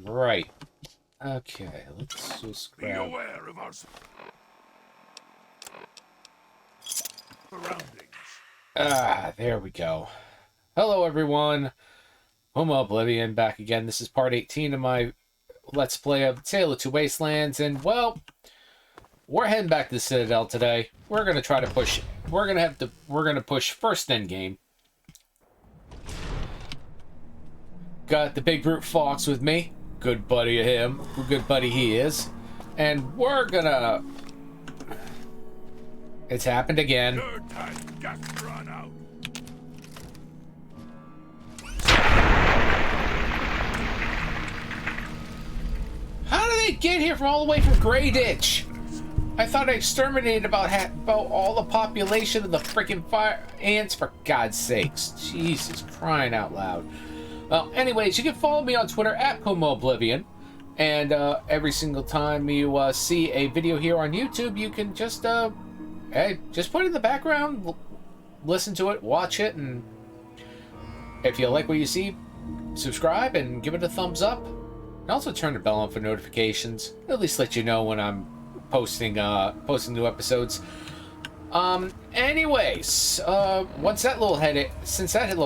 Right. Okay, let's just Be grab... aware of our surroundings. Ah, there we go. Hello, everyone. Homo Oblivion back again. This is part 18 of my Let's Play of Tale of Two Wastelands, and, well, we're heading back to the Citadel today. We're gonna try to push... We're gonna push first endgame. Got the big brute Fox with me. Good buddy of him. Good buddy he is. And we're gonna... It's happened again. Third time, gas run out. How did they get here from all the way from Grey Ditch? I thought I exterminated about all the population of the freaking fire ants, for God's sakes. Jesus, crying out loud. Well, anyways, you can follow me on Twitter at Homo Oblivion. And every single time you see a video here on YouTube, you can just hey, just put it in the background, listen to it, watch it, and if you like what you see, subscribe and give it a thumbs up. And also turn the bell on for notifications. At least let you know when I'm posting new episodes. Anyways, since that little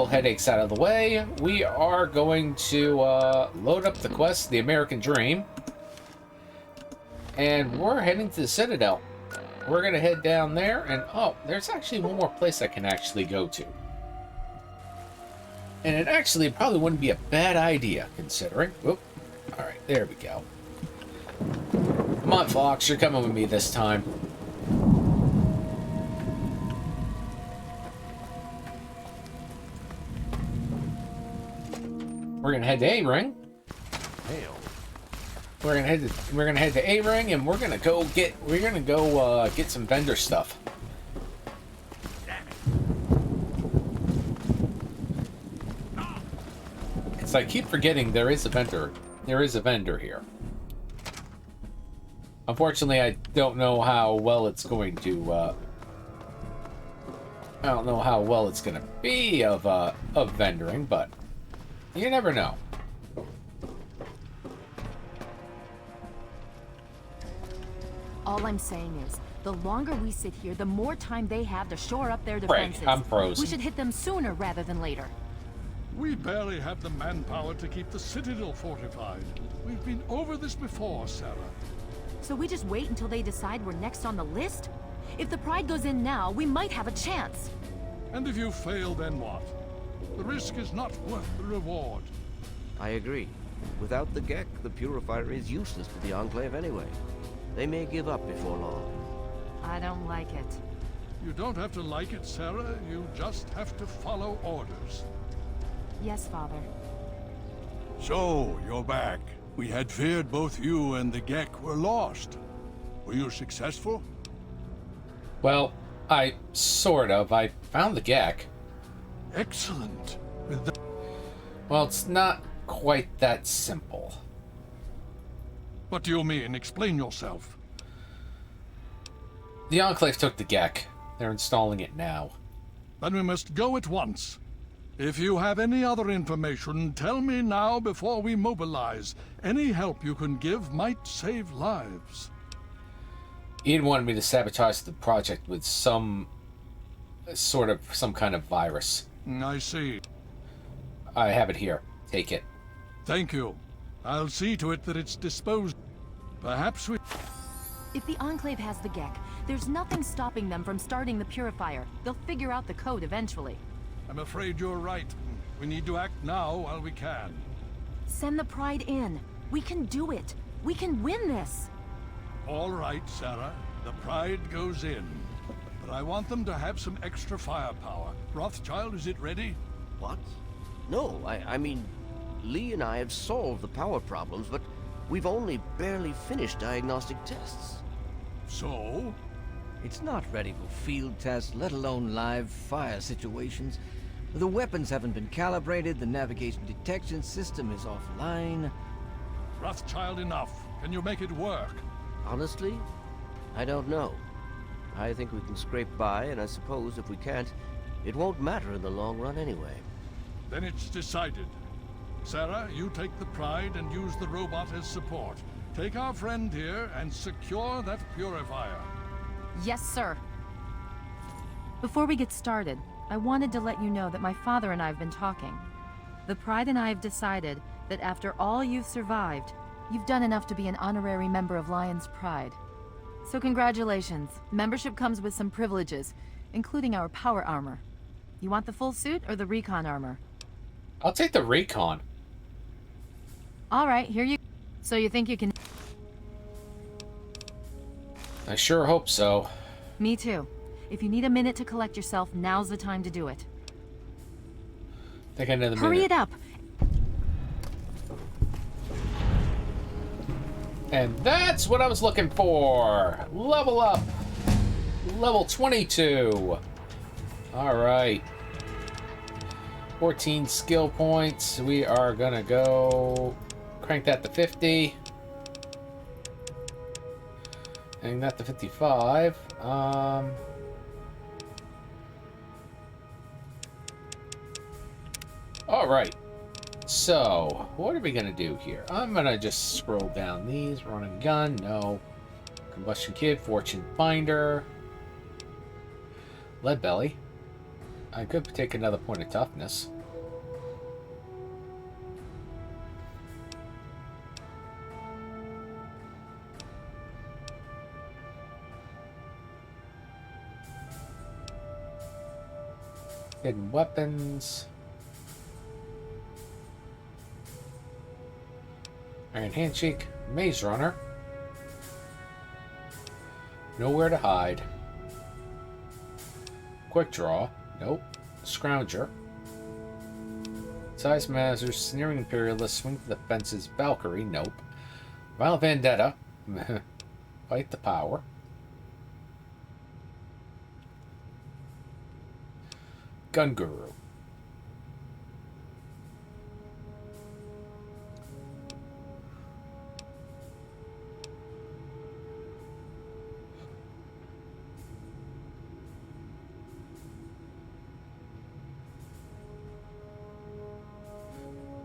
headache's out of the way, we are going to load up the quest, The American Dream, and we're heading to the Citadel. We're gonna head down there, and oh, there's actually one more place I can actually go to. And it actually probably wouldn't be a bad idea, considering... Whoop. Alright, there we go. Come on, Fox, you're coming with me this time. We're gonna head to A-Ring. We're gonna head to A-Ring, and we're gonna go get some vendor stuff. It's I keep forgetting there is a vendor. There is a vendor here. Unfortunately, I don't know how well it's going to. I don't know how well it's gonna be of vendoring, but you never know. All I'm saying is, the longer we sit here, the more time they have to shore up their defenses. Right, I'm frozen. We should hit them sooner rather than later. We barely have the manpower to keep the Citadel fortified. We've been over this before, Sarah. So we just wait until they decide we're next on the list? If the Pride goes in now, we might have a chance. And if you fail, then what? The risk is not worth the reward. I agree. Without the Gek, the Purifier is useless to the Enclave anyway. They may give up before long. I don't like it. You don't have to like it, Sarah. You just have to follow orders. Yes, Father. So, you're back. We had feared both you and the Gek were lost. Were you successful? Well, I found the Gek. Excellent. With the Well, it's not quite that simple. What do you mean? Explain yourself. The Enclave took the Gek. They're installing it now. Then we must go at once. If you have any other information, tell me now before we mobilize. Any help you can give might save lives. Ian wanted me to sabotage the project with some kind of virus. I see. I have it here. Take it. Thank you. I'll see to it that it's disposed. Perhaps we... If the Enclave has the Gek, there's nothing stopping them from starting the Purifier. They'll figure out the code eventually. I'm afraid you're right. We need to act now while we can. Send the Pride in. We can do it. We can win this. All right, Sarah. The Pride goes in. But I want them to have some extra firepower. Rothschild, is it ready? What? No, I mean, Lee and I have solved the power problems, but we've only barely finished diagnostic tests. So? It's not ready for field tests, let alone live fire situations. The weapons haven't been calibrated, the navigation detection system is offline. Rothschild, enough. Can you make it work? Honestly, I don't know. I think we can scrape by, and I suppose if we can't, it won't matter in the long run anyway. Then it's decided. Sarah, you take the Pride and use the robot as support. Take our friend here and secure that purifier. Yes, sir. Before we get started, I wanted to let you know that my father and I have been talking. The Pride and I have decided that after all you've survived, you've done enough to be an honorary member of Lion's Pride. So congratulations. Membership comes with some privileges, including our power armor. You want the full suit or the recon armor? I'll take the recon. All right, here you... So you think you can... I sure hope so. Me too. If you need a minute to collect yourself, now's the time to do it. Take another minute. Hurry it up! And that's what I was looking for. Level up. Level 22. All right. 14 skill points. We are gonna go crank that to 50. And that to 55. All right. So, what are we gonna do here? I'm gonna just scroll down these. Run and gun, no. Combustion kit, fortune finder. Lead belly. I could take another point of toughness. Hidden weapons. Iron handshake. Maze runner. Nowhere to hide. Quick draw. Nope. Scrounger. Size Mazers. Sneering Imperialist. Swing to the fences. Valkyrie. Nope. Violent Vendetta. Fight the power. Gun Guru.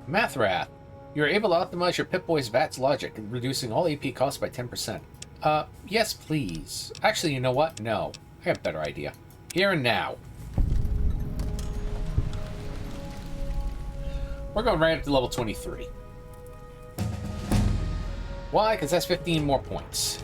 Mathrath. You're able to optimize your Pip-Boy's VATS logic, reducing all AP costs by 10%. Yes, please. Actually, you know what? No. I have a better idea. Here and now. We're going right up to level 23. Why? Because that's 15 more points.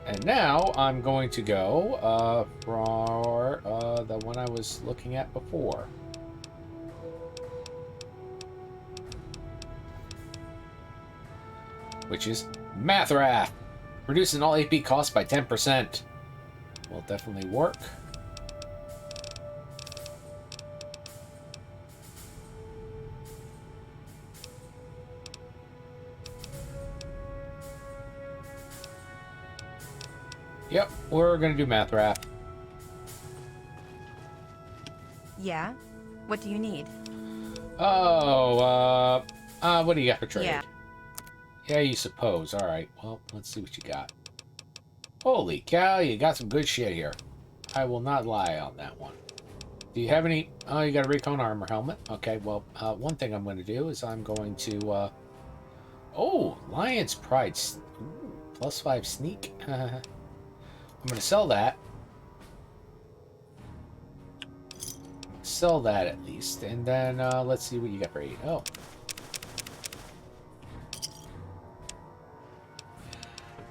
And now I'm going to go for the one I was looking at before. Which is Mathrath. Reducing all AP costs by 10%. Will definitely work. Yep, we're gonna do Mathrath. Yeah? What do you need? Oh, what do you got for trade? Yeah. Yeah, you suppose. Alright, well, let's see what you got. Holy cow, you got some good shit here. I will not lie on that one. Do you have any... Oh, you got a recon armor helmet. Okay, well, one thing I'm going to do is I'm going to... Oh, Lion's Pride. Ooh, +5 sneak. I'm going to sell that. Sell that at least. And then let's see what you got for 8. Oh.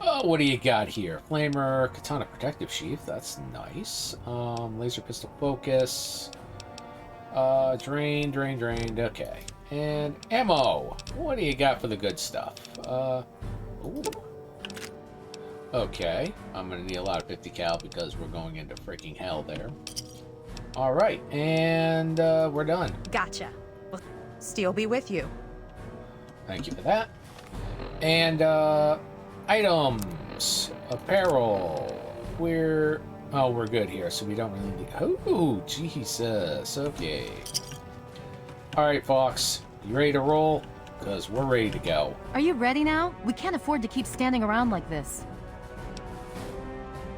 Oh, what do you got here? Flamer, Katana Protective Sheath. That's nice. Laser Pistol Focus. Drained. Okay. And ammo. What do you got for the good stuff? Ooh. Okay. I'm going to need a lot of 50 cal because we're going into freaking hell there. Alright. And we're done. Gotcha. Well, Steel be with you. Thank you for that. And, items. Apparel. We're good here, so we don't really need... Oh, Jesus. Okay. Alright, Fox. You ready to roll? Because we're ready to go. Are you ready now? We can't afford to keep standing around like this.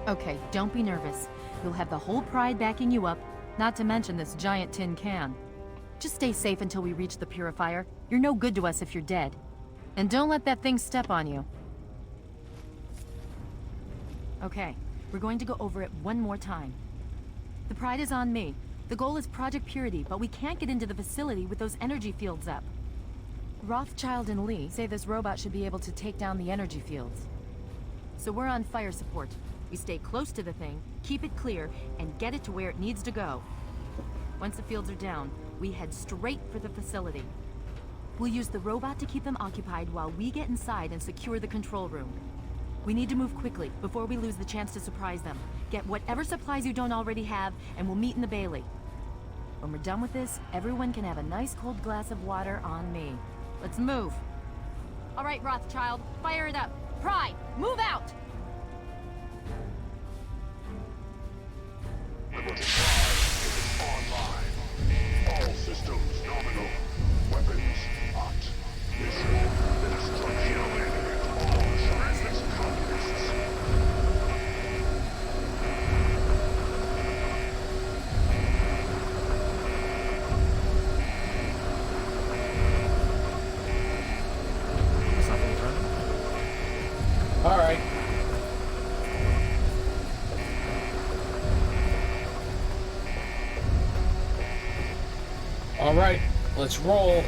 Okay, don't be nervous. You'll have the whole Pride backing you up, not to mention this giant tin can. Just stay safe until we reach the purifier. You're no good to us if you're dead. And don't let that thing step on you. Okay, we're going to go over it one more time. The Pride is on me. The goal is Project Purity, but we can't get into the facility with those energy fields up. Rothschild and Lee say this robot should be able to take down the energy fields. So we're on fire support. We stay close to the thing, keep it clear, and get it to where it needs to go. Once the fields are down, we head straight for the facility. We'll use the robot to keep them occupied while we get inside and secure the control room. We need to move quickly before we lose the chance to surprise them. Get whatever supplies you don't already have, and we'll meet in the Bailey. When we're done with this, everyone can have a nice cold glass of water on me. Let's move. All right, Rothschild, fire it up. Pride, move out! Liberty 5 is online. All systems nominal. Weapons hot. Mission destruction. All transits communists. All right. All right, let's roll.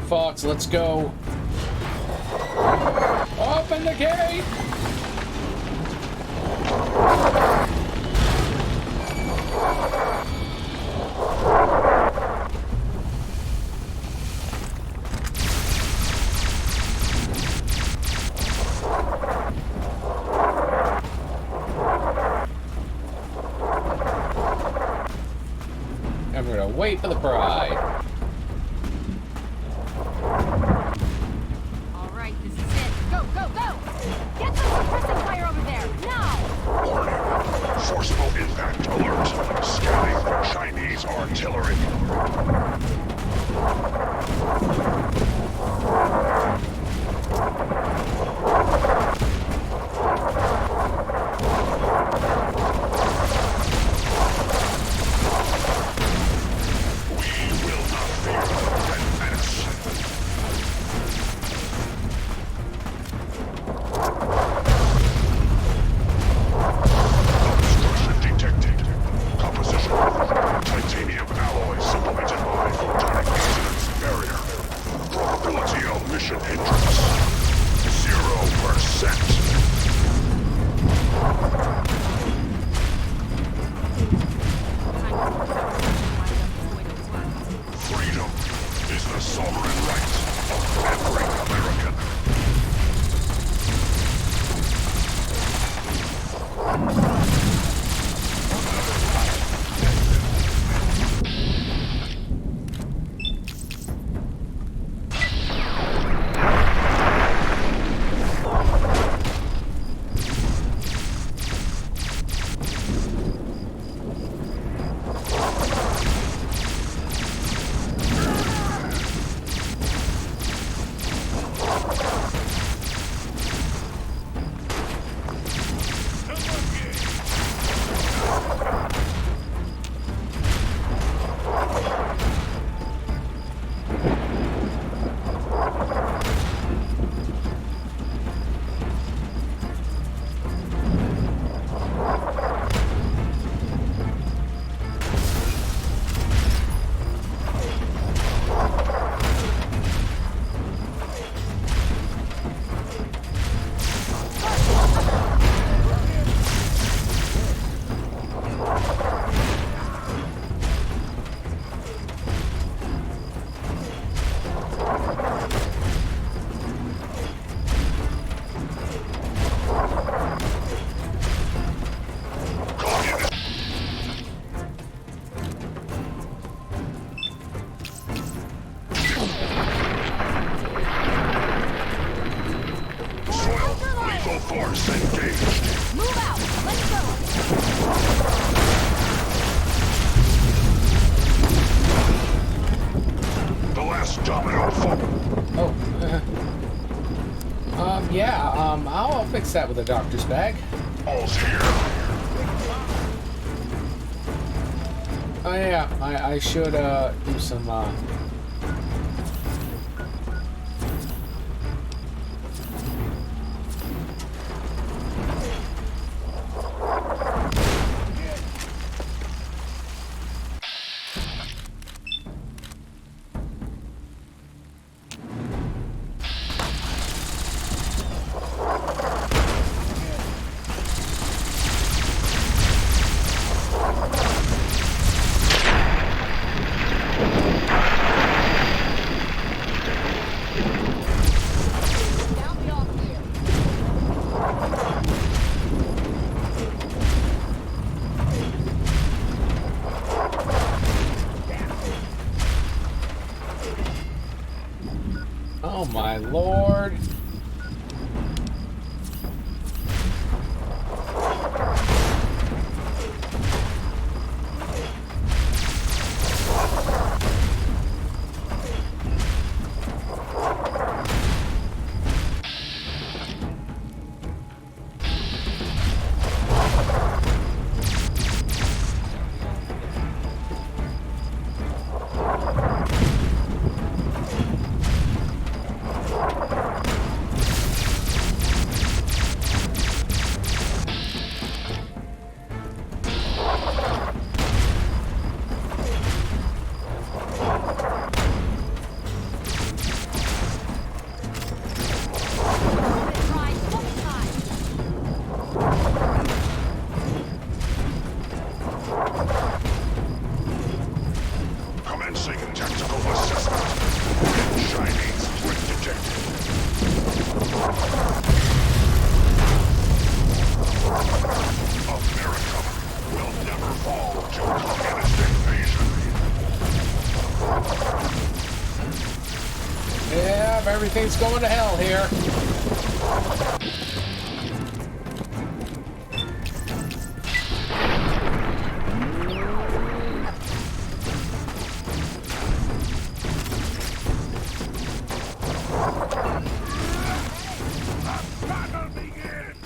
Fox, let's go. Open the gate! I'm gonna wait for the Pride. Forcible impact alert. Scanning for Chinese artillery. We will not fear the Red Menace. Composition. Titanium alloy supplemented by photonic resonance barrier. Probability of mission hindrance. 0%. Freedom is the sovereign right of every American. Force engaged. Move out! Let's go! The last domino fall. Oh. Yeah, I'll fix that with a doctor's bag. All's here. Oh yeah, I should do some Oh my lord. Commencing tactical assessment. Chinese threat detected. America will never fall to communist invasion. Yeah, everything's going to hell here. Battle begins!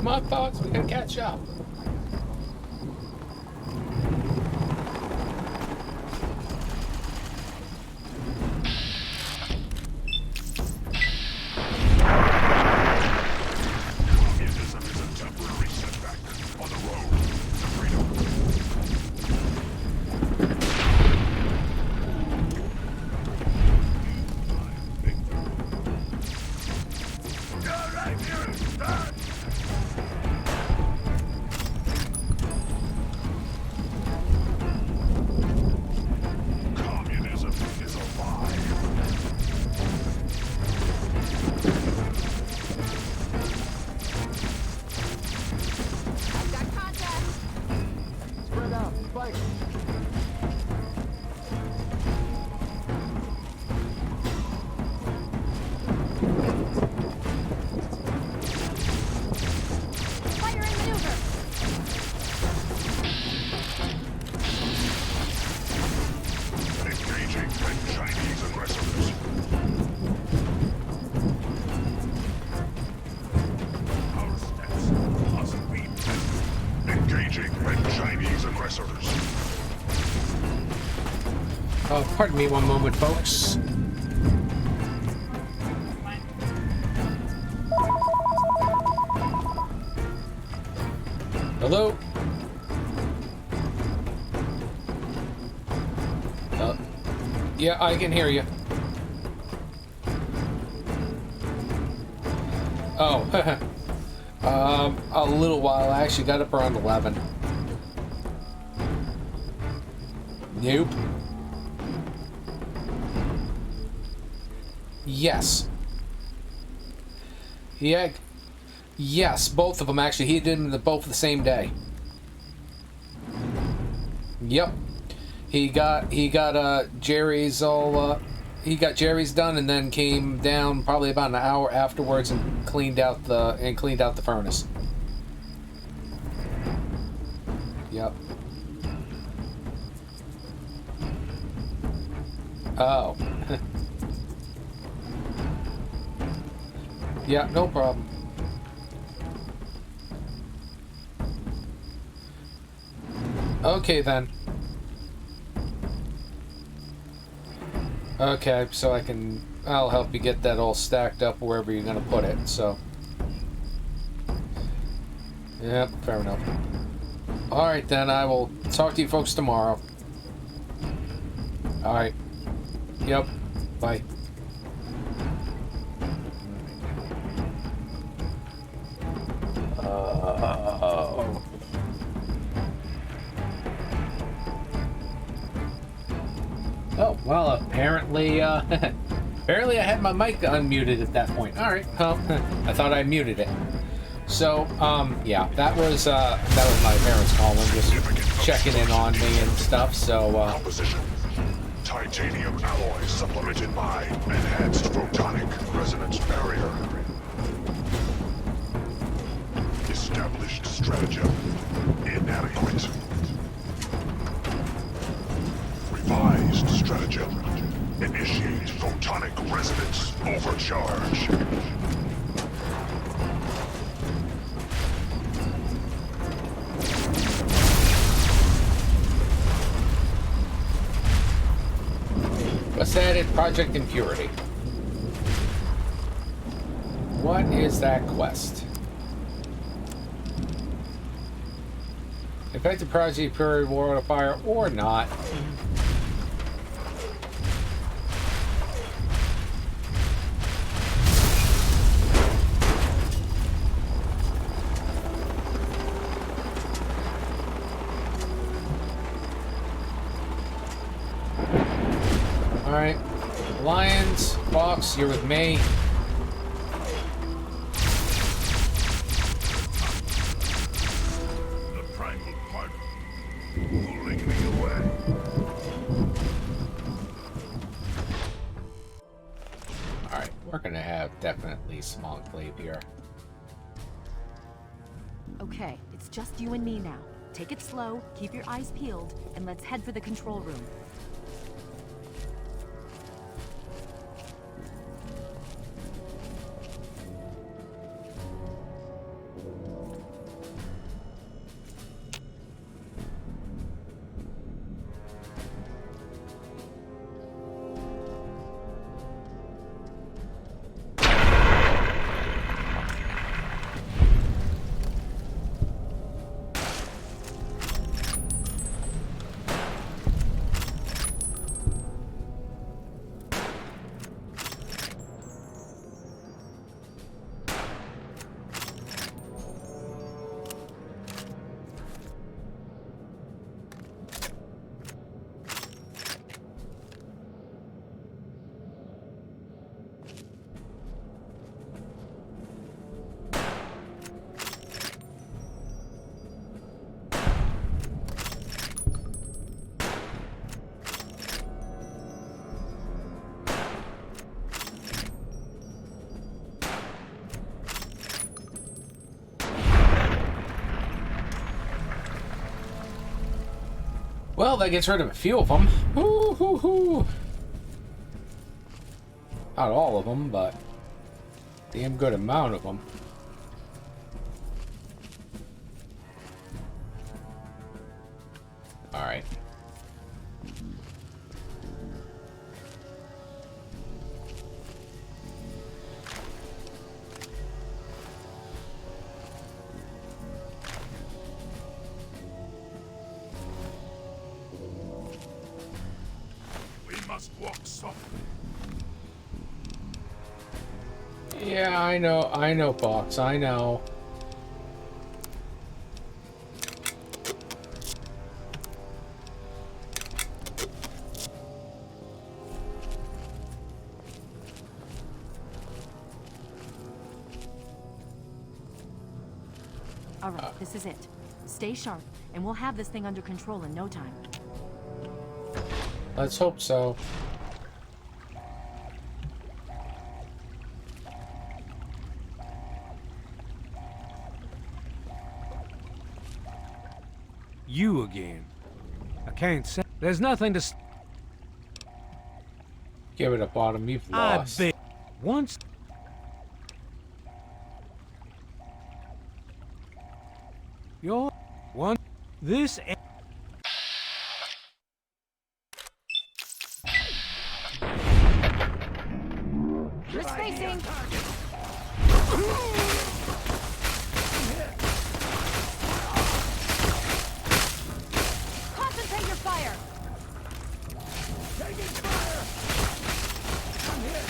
Come on, folks, we gotta catch up. Communism is a temporary setback on the road to freedom. You're right here, stand! Communism is a lie. Got contact! Spread out, fight! Firing maneuver! Engaging the Chinese aggressors. Our steps must be met. Engaging the Chinese aggressors. Pardon me one moment, folks. Hello? Yeah, I can hear you. Oh, A little while. I actually got up around 11. Nope. Yes. Yeah. Yes, both of them actually. He did them both the same day. Yep. He got Jerry's all he got Jerry's done and then came down probably about an hour afterwards and cleaned out the furnace. Yep. Oh. Yeah, no problem. Okay then. Okay, so I'll help you get that all stacked up wherever you're gonna put it, so. Yep, fair enough. Alright then, I will talk to you folks tomorrow. Alright. Yep. Bye. Oh, well, apparently, apparently I had my mic unmuted at that point. All right, well, I thought I muted it. So, yeah, that was my parents calling, just checking in on me and stuff, so, Composition. Titanium alloy supplemented by enhanced photonic resonance barrier. Established stratagem inadequate. Revised stratagem. Initiate photonic resonance overcharge. what's added? Project Impurity. What is that quest? Effective Project Impurity War of Fire or not. Alright. Lions, Fox, you're with me. The primal part pulling me away. Alright, we're gonna have definitely some enclave here. Okay, it's just you and me now. Take it slow, keep your eyes peeled, and let's head for the control room. Well, that gets rid of a few of them. Hoo, hoo, hoo. Not all of them, but a damn good amount of them. All right. Walk softly. Yeah, I know, Fox, I know. Alright, this is it. Stay sharp, and we'll have this thing under control in no time. Let's hope so. You again. I can't say. There's nothing to. Give it a bottom. You've lost. I bet. Once. You're one. This. You're spacing! Concentrate your fire! Taking fire! I'm hit!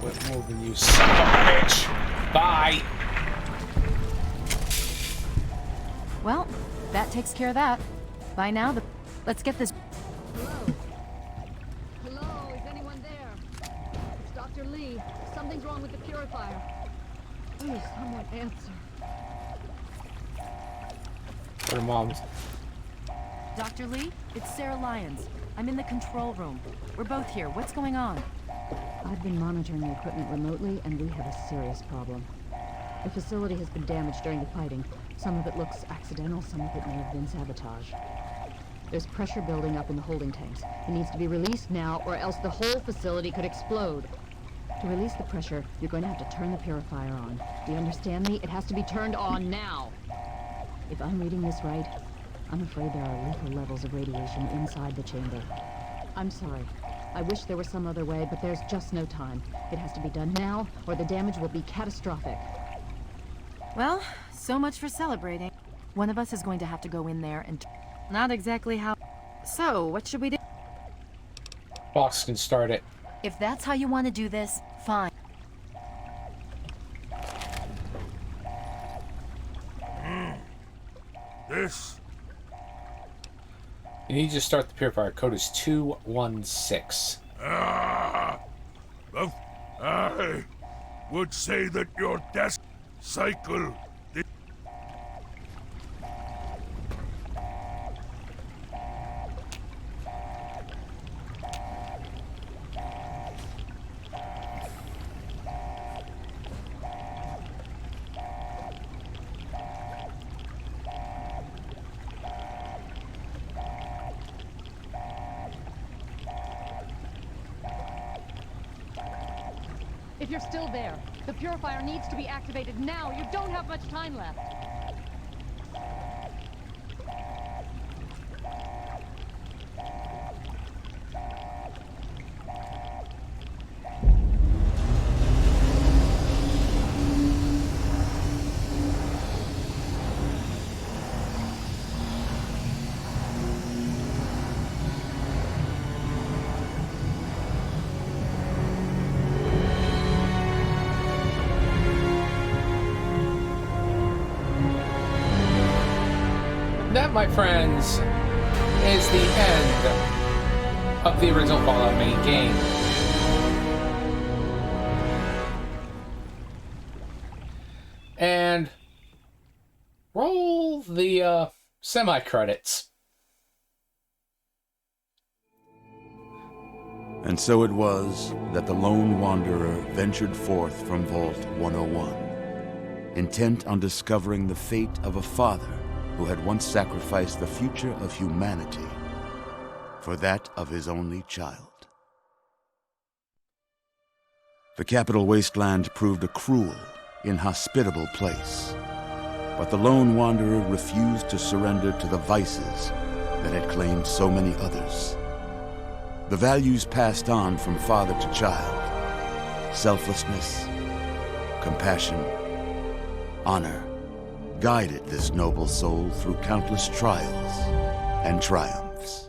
Quit moving, you son of a bitch! Bye! Well, that takes care of that. By now, let's get this. Hello? Hello, is anyone there? It's Dr. Lee. Something's wrong with the purifier. Please, someone answer. Her mom's. Dr. Lee, it's Sarah Lyons. I'm in the control room. We're both here. What's going on? I've been monitoring the equipment remotely, and we have a serious problem. The facility has been damaged during the fighting. Some of it looks accidental, some of it may have been sabotage. There's pressure building up in the holding tanks. It needs to be released now, or else the whole facility could explode. To release the pressure, you're going to have to turn the purifier on. Do you understand me? It has to be turned on now. If I'm reading this right, I'm afraid there are lethal levels of radiation inside the chamber. I'm sorry. I wish there were some other way, but there's just no time. It has to be done now, or the damage will be catastrophic. Well, so much for celebrating. One of us is going to have to go in there and... Not exactly how... So, what should we do? Boss can start it. If that's how you want to do this, fine. This? You need to start the purifier. Code is 216. Well, I would say that your death cycle... If you're still there, the purifier needs to be activated now. You don't have much time left. That, my friends, is the end of the original Fallout main game. And roll the semi-credits. And so it was that the lone wanderer ventured forth from Vault 101, intent on discovering the fate of a father who had once sacrificed the future of humanity for that of his only child. The capital Wasteland proved a cruel, inhospitable place, but the lone wanderer refused to surrender to the vices that had claimed so many others. The values passed on from father to child, selflessness, compassion, honor, guided this noble soul through countless trials and triumphs.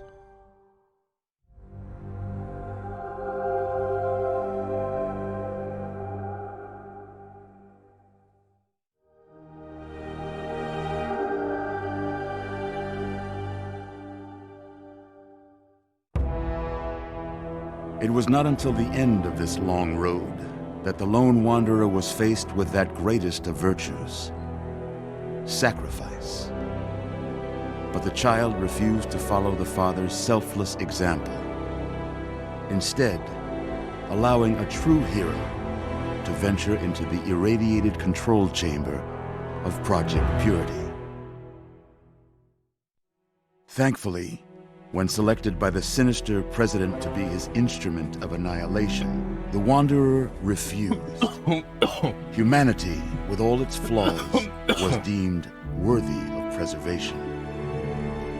It was not until the end of this long road that the lone wanderer was faced with that greatest of virtues, sacrifice. But the child refused to follow the father's selfless example, instead allowing a true hero to venture into the irradiated control chamber of Project Purity. Thankfully, when selected by the sinister president to be his instrument of annihilation, the Wanderer refused. Humanity, with all its flaws, was deemed worthy of preservation.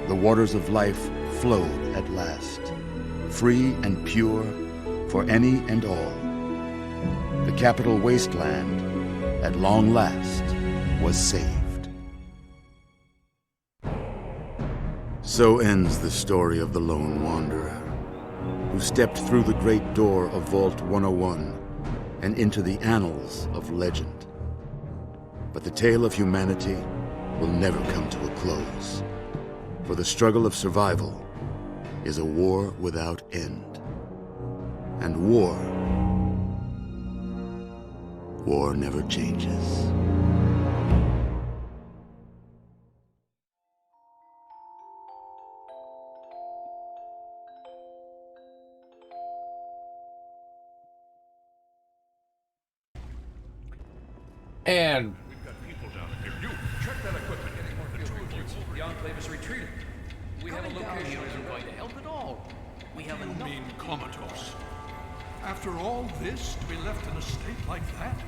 The waters of life flowed at last, free and pure for any and all. The capital Wasteland, at long last, was saved. So ends the story of the Lone Wanderer, who stepped through the great door of Vault 101 and into the annals of legend. But the tale of humanity will never come to a close, for the struggle of survival is a war without end. And war never changes. And We've got people down here. You, check that equipment. The two of you. The Enclave is retreating. We have a location isn't going to help at all. We have enough. mean comatose? After all this, to be left in a state like that?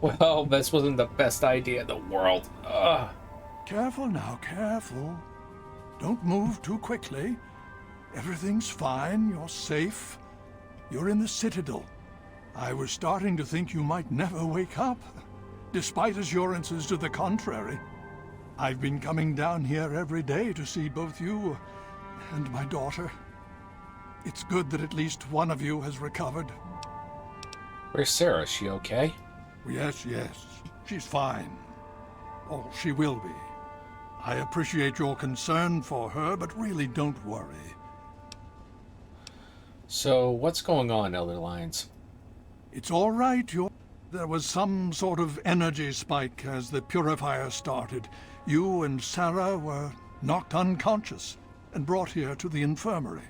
well, this wasn't the best idea in the world. Careful now, careful. Don't move too quickly. Everything's fine, you're safe. You're in the Citadel. I was starting to think you might never wake up, despite assurances to the contrary. I've been coming down here every day to see both you and my daughter. It's good that at least one of you has recovered. Where's Sarah? Is she okay? Yes, she's fine. Oh, she will be. I appreciate your concern for her, but really don't worry. So, what's going on, Elder Lions? It's all right. There was some sort of energy spike as the purifier started. You and Sarah were knocked unconscious and brought here to the infirmary.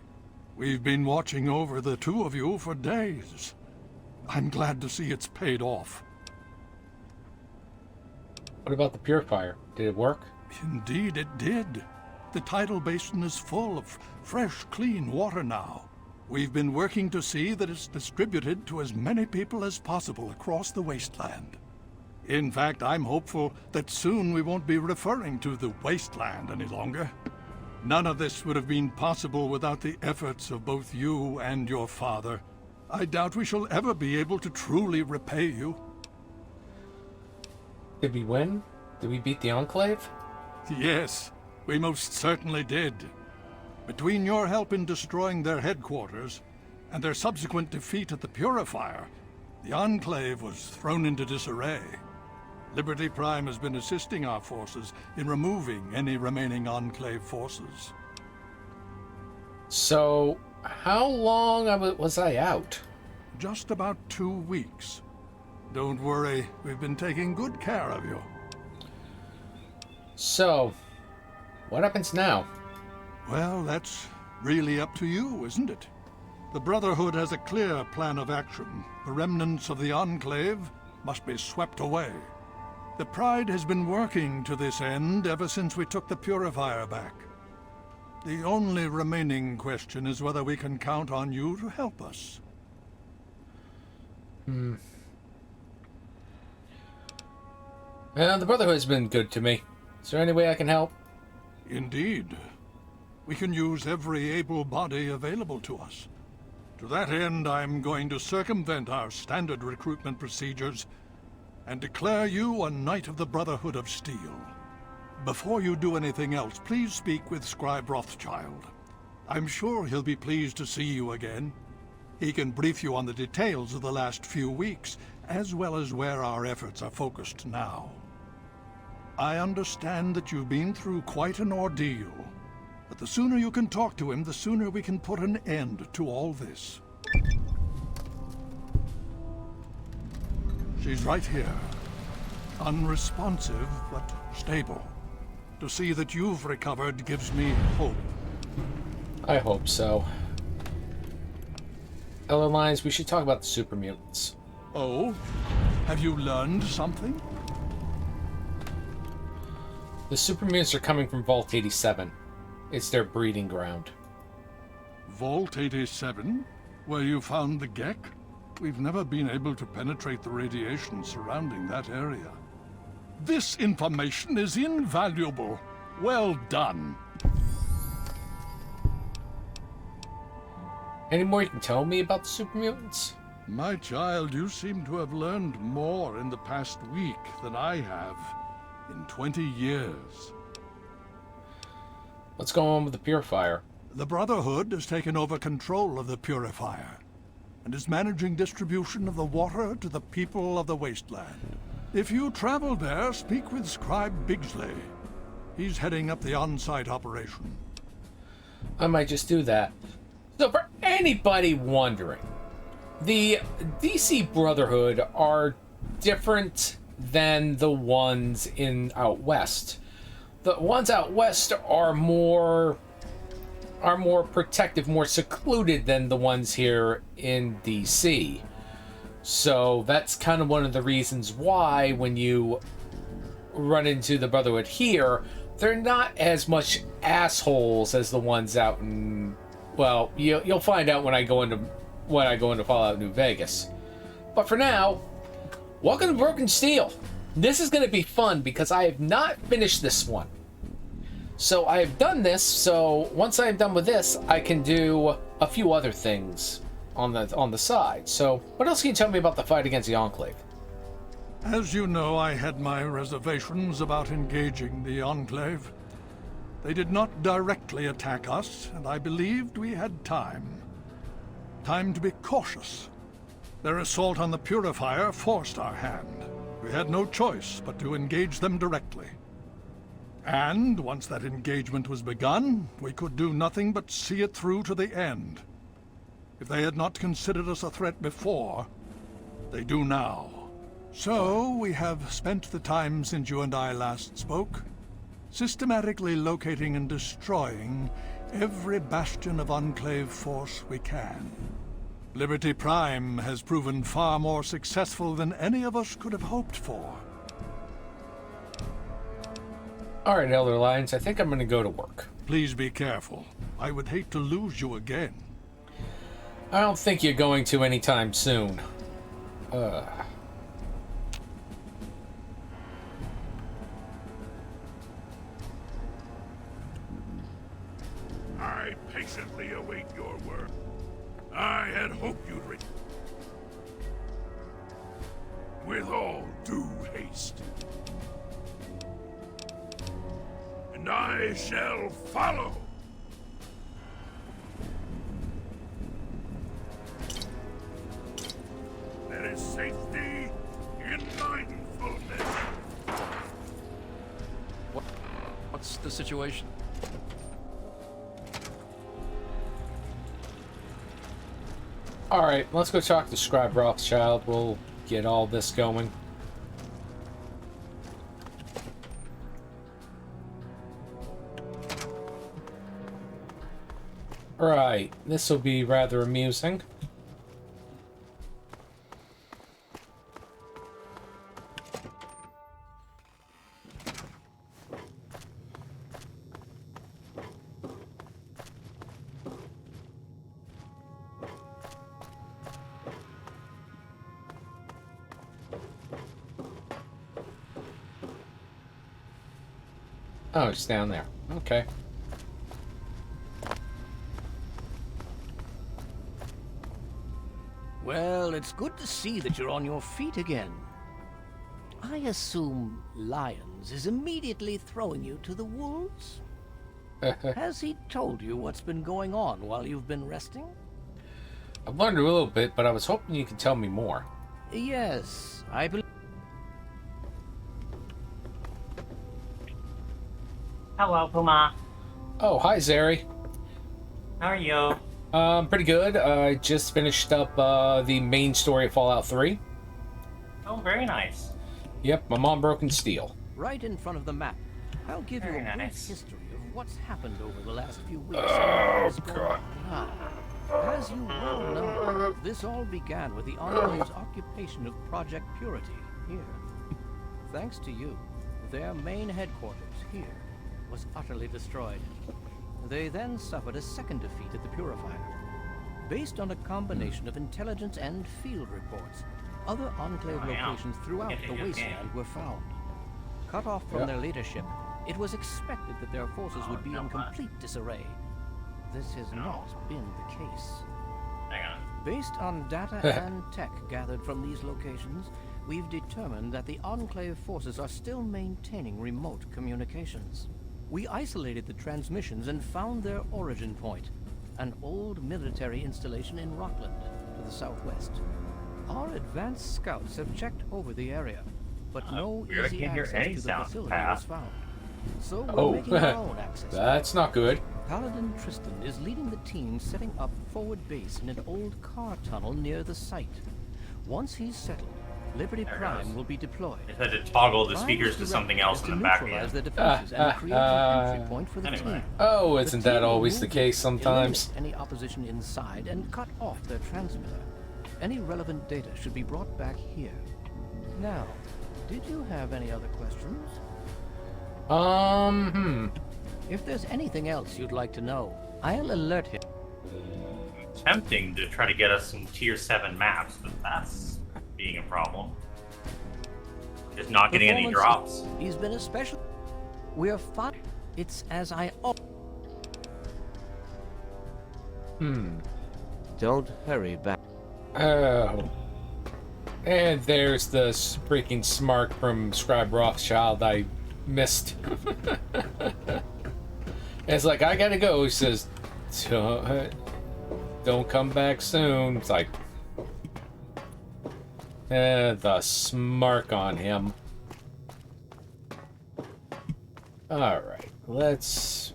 We've been watching over the two of you for days. I'm glad to see it's paid off. What about the purifier? Did it work? Indeed it did. The tidal basin is full of fresh, clean water now. We've been working to see that it's distributed to as many people as possible across the wasteland. In fact, I'm hopeful that soon we won't be referring to the wasteland any longer. None of this would have been possible without the efforts of both you and your father. I doubt we shall ever be able to truly repay you. Did we win? Did we beat the Enclave? Yes, we most certainly did. Between your help in destroying their headquarters and their subsequent defeat at the Purifier, the Enclave was thrown into disarray. Liberty Prime has been assisting our forces in removing any remaining Enclave forces. So, how long was I out? Just about 2 weeks. Don't worry, we've been taking good care of you. So, what happens now? Well, that's really up to you, isn't it? The Brotherhood has a clear plan of action. The remnants of the Enclave must be swept away. The Pride has been working to this end ever since we took the Purifier back. The only remaining question is whether we can count on you to help us. Well, the Brotherhood's been good to me. Is there any way I can help? Indeed. We can use every able body available to us. To that end, I'm going to circumvent our standard recruitment procedures and declare you a Knight of the Brotherhood of Steel. Before you do anything else, please speak with Scribe Rothschild. I'm sure he'll be pleased to see you again. He can brief you on the details of the last few weeks, as well as where our efforts are focused now. I understand that you've been through quite an ordeal. But the sooner you can talk to him, the sooner we can put an end to all this. She's right here. Unresponsive, but stable. To see that you've recovered gives me hope. I hope so. Elder Lines, we should talk about the super mutants. Oh? Have you learned something? The super mutants are coming from Vault 87. It's their breeding ground. Vault 87? Where you found the Gek? We've never been able to penetrate the radiation surrounding that area. This information is invaluable. Well done. Any more you can tell me about the super mutants? My child, you seem to have learned more in the past week than I have in 20 years. What's going on with the Purifier? The Brotherhood has taken over control of the Purifier and is managing distribution of the water to the people of the Wasteland. If you travel there, speak with Scribe Bigsley. He's heading up the on-site operation. I might just do that. So for anybody wondering, the DC Brotherhood are different than the ones out west. The ones out west are more protective, more secluded than the ones here in DC. So that's kind of one of the reasons why when you run into the Brotherhood here, they're not as much assholes as the ones out in, well, you'll find out when I go into Fallout New Vegas. But for now, welcome to Broken Steel. This is going to be fun because I have not finished this one. So I have done this, so once I'm done with this, I can do a few other things on the side. So what else can you tell me about the fight against the Enclave? As you know, I had my reservations about engaging the Enclave. They did not directly attack us, and I believed we had time. Time to be cautious. Their assault on the Purifier forced our hand. We had no choice but to engage them directly. And once that engagement was begun, we could do nothing but see it through to the end. If they had not considered us a threat before, they do now. So, we have spent the time since you and I last spoke, systematically locating and destroying every bastion of Enclave force we can. Liberty Prime has proven far more successful than any of us could have hoped for. Alright, Elder Lions, I think I'm going to go to work. Please be careful. I would hate to lose you again. I don't think you're going to anytime soon. I patiently await your word. I had hoped you'd return. With all due haste. And I shall follow. There is safety in mindfulness. What's the situation? Alright, let's go talk to Scribe Rothschild. We'll get all this going. Right, this will be rather amusing. Oh, it's down there. Okay. Well, it's good to see that you're on your feet again. I assume Lyons is immediately throwing you to the wolves? Has he told you what's been going on while you've been resting? I've learned a little bit, but I was hoping you could tell me more. Yes, I believe... Hello, Puma. Oh, hi, Zeri. How are you? Pretty good. I just finished up the main story of Fallout 3. Oh, very nice. Yep, my mom broken steel. Right in front of the map. I'll give you Very a brief nice. history of what's happened over the last few weeks. Oh, God. As you well know, this all began with the Enclave's occupation of Project Purity here. Thanks to you, their main headquarters here was utterly destroyed. They then suffered a second defeat at the Purifier. Based on a combination of intelligence and field reports, other Enclave locations throughout the Wasteland were found. Cut off from their leadership, it was expected that their forces would be in complete disarray. This has not been the case. Hang on. Based on data and tech gathered from these locations, we've determined that the Enclave forces are still maintaining remote communications. We isolated the transmissions and found their origin point, an old military installation in Rockland, to the southwest. Our advanced scouts have checked over the area, but no easy access to the facility was found. So we're making our own access. That's not good. Paladin Tristan is leading the team setting up forward base in an old car tunnel near the site. Once he's settled, Liberty Prime will be deployed. I had to toggle the speakers to something else in the back of the defenses and create an entry point for the team. Oh, isn't that team will always the move case in, sometimes? eliminate any opposition inside and cut off their transmitter. Any relevant data should be brought back here. Now, did you have any other questions? If there's anything else you'd like to know, I'll alert him. Tempting to try to get us some tier 7 maps, but that's being a problem. Just not getting any drops. He's been especially. We're fine. It's as I. Don't hurry back. Oh. And there's the freaking smirk from Scribe Rothschild I missed. It's like, I gotta go. He says, don't come back soon. It's like, the smirk on him. Alright, let's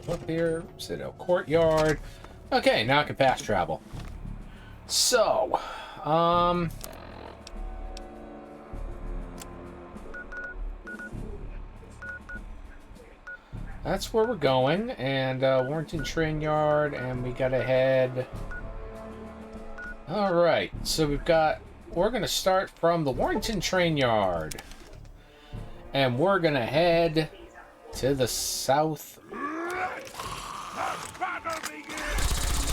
up here, Citadel Courtyard. Okay, now I can fast travel. So, that's where we're going, and Warrington Train Yard, and we gotta head. Alright, so we're gonna start from the Warrington Train Yard, and we're gonna head to the south.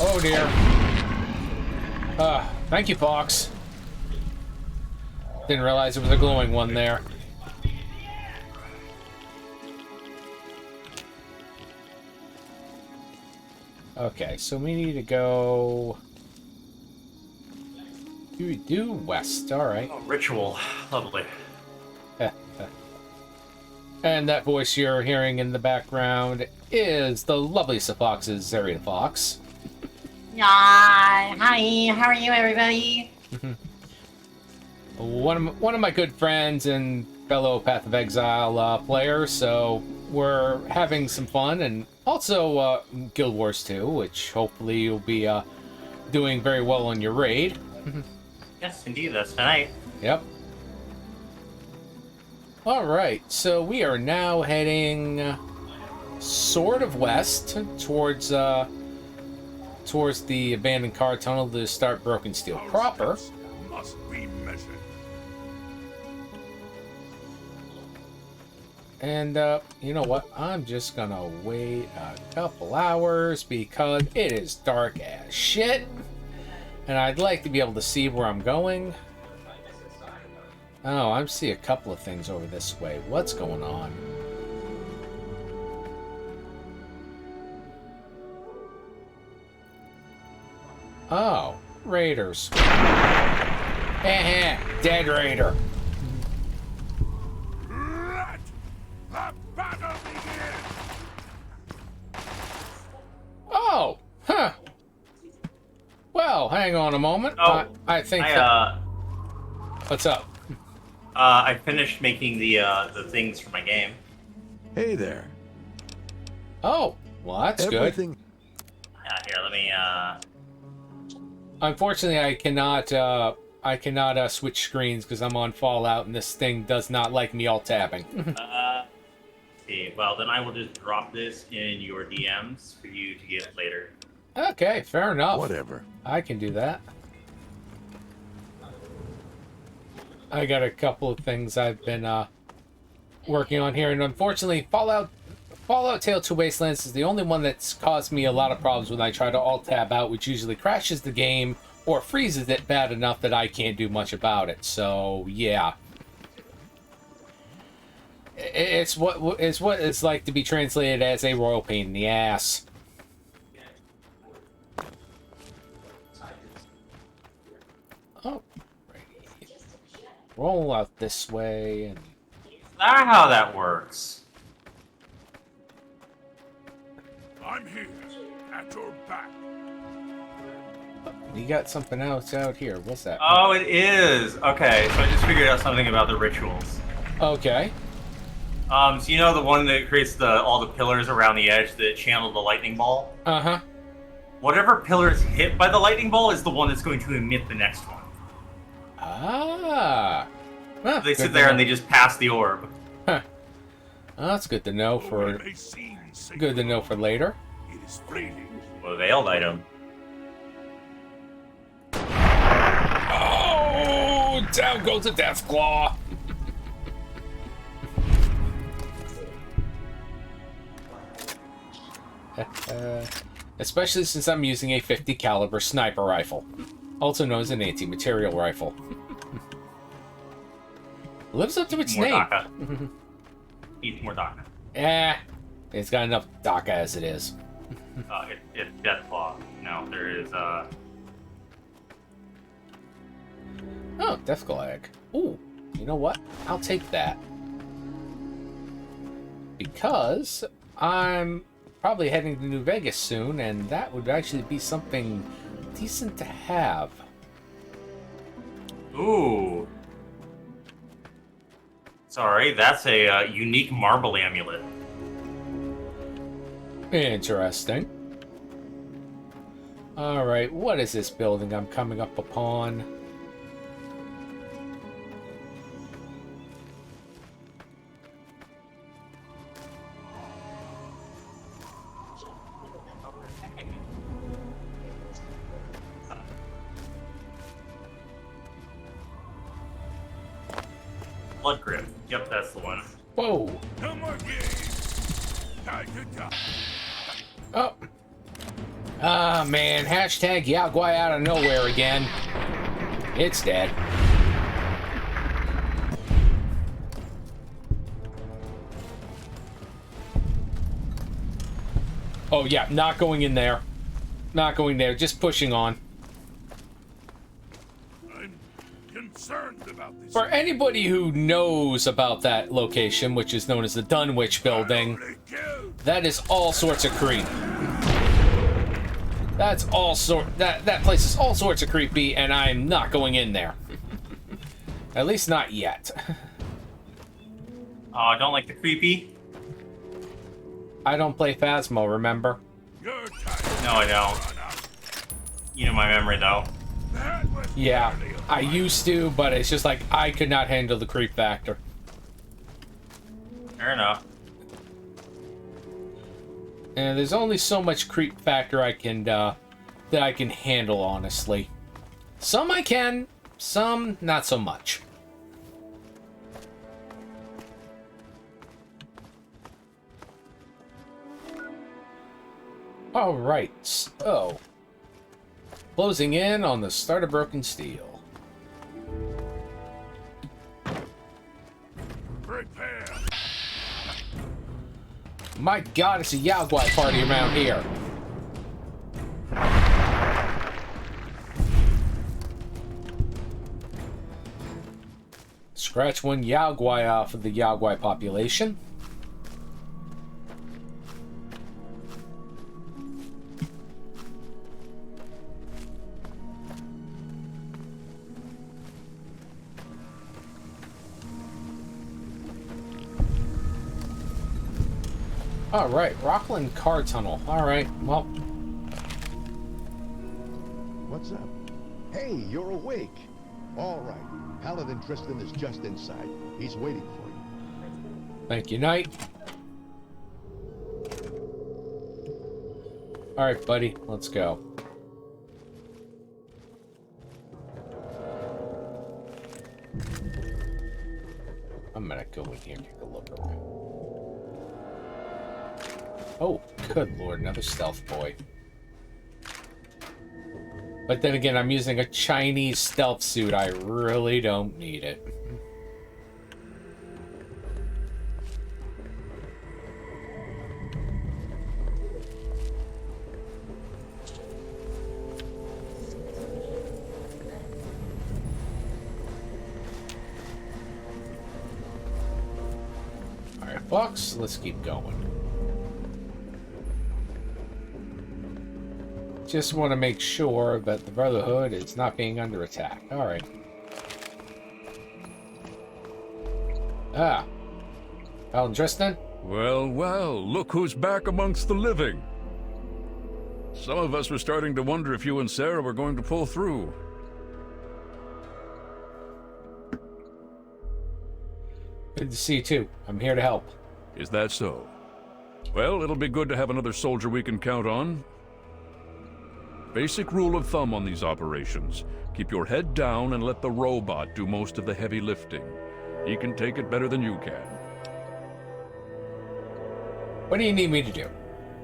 Oh dear. Thank you, Fox. Didn't realize it was a glowing one there. Okay, so we need to go due west. All right. Oh, ritual, lovely. And that voice you're hearing in the background is the loveliest of foxes, Zeri the Fox. Hi, how are you, everybody? One of my good friends and fellow Path of Exile player, so we're having some fun, and also Guild Wars 2, which hopefully you'll be doing very well on your raid. Yes, indeed, that's tonight. Yep. Alright, so we are now heading sort of west towards the abandoned car tunnel to start Broken Steel proper. Must be measured. And, you know what? I'm just gonna wait a couple hours because it is dark as shit. And I'd like to be able to see where I'm going. Oh, I see a couple of things over this way. What's going on? Oh, raiders. Dead raider. Let the battle begin! Oh, huh. Well, hang on a moment. Oh, I think what's What's up? I finished making the things for my game. Hey there. Oh, well, that's Everything... good. Here, let me. Unfortunately, I cannot switch screens because I'm on Fallout, and this thing does not like me alt tabbing. Okay, well then I will just drop this in your DMs for you to get later. Okay, fair enough. Whatever. I can do that. I got a couple of things I've been working on here, and unfortunately, Fallout Tale 2 Wastelands is the only one that's caused me a lot of problems when I try to alt-tab out, which usually crashes the game or freezes it bad enough that I can't do much about it. So, yeah. It's what it's like to be translated as a royal pain in the ass. Oh, roll out this way and. Is that how that works? I'm here, at your back. You got something else out here. What's that? Oh, it is. Okay, so I just figured out something about the rituals. Okay. So you know the one that creates all the pillars around the edge that channel the lightning ball? Uh-huh. Whatever pillar is hit by the lightning ball is the one that's going to emit the next one. Ah. Well, they sit there and they just pass the orb. Huh. Well, that's good to know for later. It is fleeting. A veiled item. Oh, down goes the Death Claw. Especially since I'm using a 50 caliber sniper rifle, also known as an anti-material rifle. Lives up to its more name. DACA. Needs more DACA. It's got enough DACA as it is. It's Deathclaw. No, there is Oh, Deathclaw egg. Ooh, you know what? I'll take that. Because I'm probably heading to New Vegas soon, and that would actually be something decent to have. Ooh. Sorry, that's a unique marble amulet. Interesting. Alright, what is this building I'm coming up upon? Blood Grip. Yep, that's the one. Whoa! No more games. Time to die. Oh. Ah, man. Hashtag Yaguai out of nowhere again. It's dead. Oh, yeah. Not going in there. Not going there. Just pushing on. I'm concerned about this. For anybody who knows about that location, which is known as the Dunwich Building, that is all sorts of creep. That's that place is all sorts of creepy, and I'm not going in there. At least not yet. Oh, I don't like the creepy. I don't play Phasmo, remember? No, I don't. You know my memory, though. Yeah, I used to, but it's just like I could not handle the creep factor. Fair enough. And there's only so much creep factor I can that I can handle, honestly. Some I can, some not so much. All right, so closing in on the start of Broken Steel. Prepare. My God, it's a Yaguai party around here. Scratch one Yaguai off of the Yaguai population. All right, Rockland Car Tunnel. All right, well. What's up? Hey, you're awake. All right, Paladin Tristan is just inside. He's waiting for you. Thank you, Knight. All right, buddy, let's go. I'm gonna go in here and take a look around. Oh, good lord, another stealth boy. But then again, I'm using a Chinese stealth suit. I really don't need it. Alright, folks, let's keep going. Just want to make sure that the Brotherhood is not being under attack. Alright. Ah. Paladin Tristan? Well, well, look who's back amongst the living. Some of us were starting to wonder if you and Sarah were going to pull through. Good to see you too. I'm here to help. Is that so? Well, it'll be good to have another soldier we can count on. Basic rule of thumb on these operations. Keep your head down and let the robot do most of the heavy lifting. He can take it better than you can. What do you need me to do?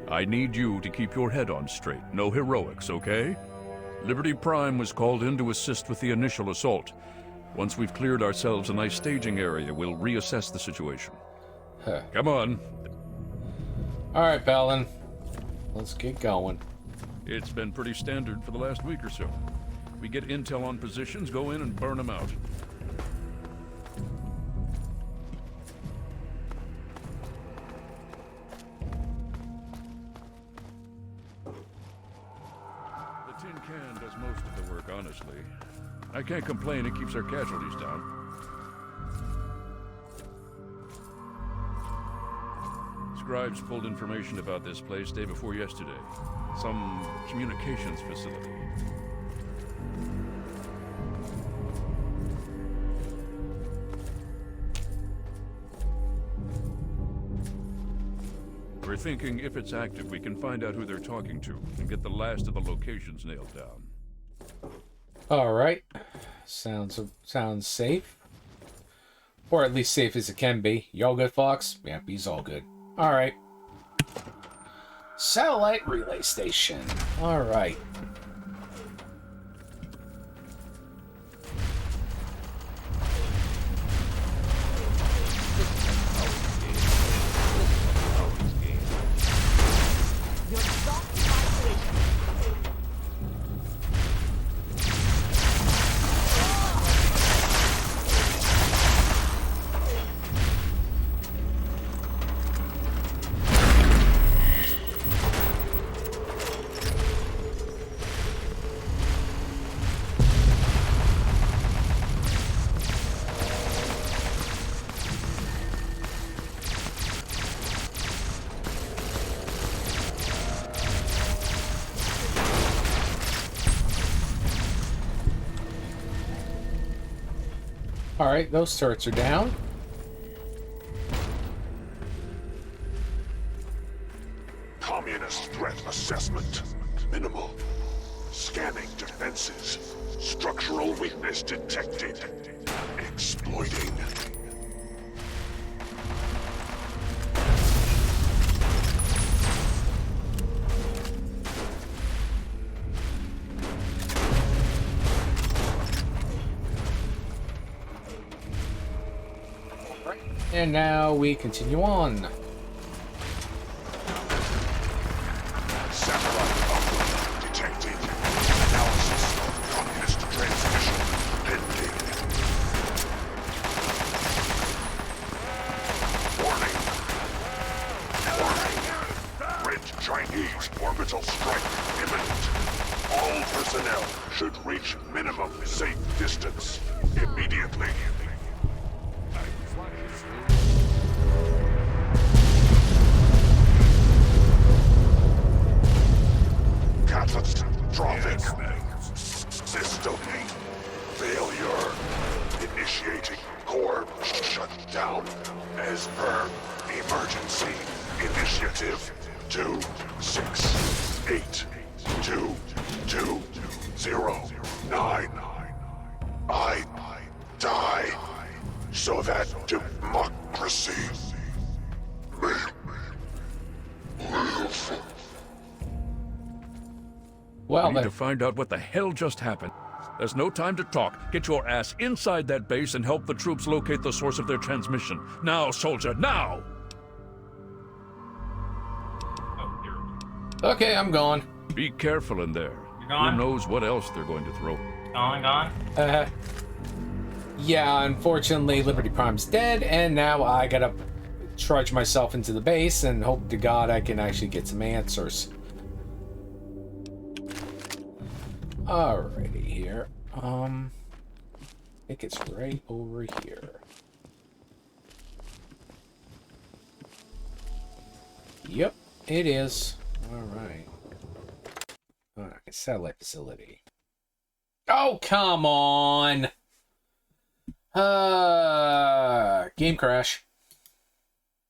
I need you to keep your head on straight. No heroics, okay? Liberty Prime was called in to assist with the initial assault. Once we've cleared ourselves a nice staging area, we'll reassess the situation. Huh. Come on. Alright, Paladin. Let's get going. It's been pretty standard for the last week or so. We get intel on positions, go in and burn them out. The tin can does most of the work, honestly. I can't complain, it keeps our casualties down. Scribes pulled information about this place day before yesterday. Some communications facility. We're thinking if it's active, we can find out who they're talking to and get the last of the locations nailed down. All right. Sounds safe. Or at least safe as it can be. Y'all good, Fox? Yeah, he's all good. All right. Satellite relay station. All right. Alright, those turrets are down. Communist threat assessment. Minimal. Scanning defenses. Structural weakness detected. Exploiting. And now we continue on. Satellite upload detected. Analysis of communist transmission pending. Warning. Warning. Red Chinese orbital strike imminent. All personnel should reach minimum safe distance immediately. 2, 6, 8, 2, 2, 0, 9. I die so that democracy may live. We need to find out what the hell just happened. There's no time to talk. Get your ass inside that base and help the troops locate the source of their transmission. Now, soldier, now! Okay, I'm gone. Be careful in there. gone? Who knows what else they're going to throw. Gone? Yeah, unfortunately, Liberty Prime's dead, and now I gotta trudge myself into the base and hope to God I can actually get some answers. Alrighty here. I think it's right over here. Yep, it is. Alright. Alright, satellite facility. Oh, come on! Game crash.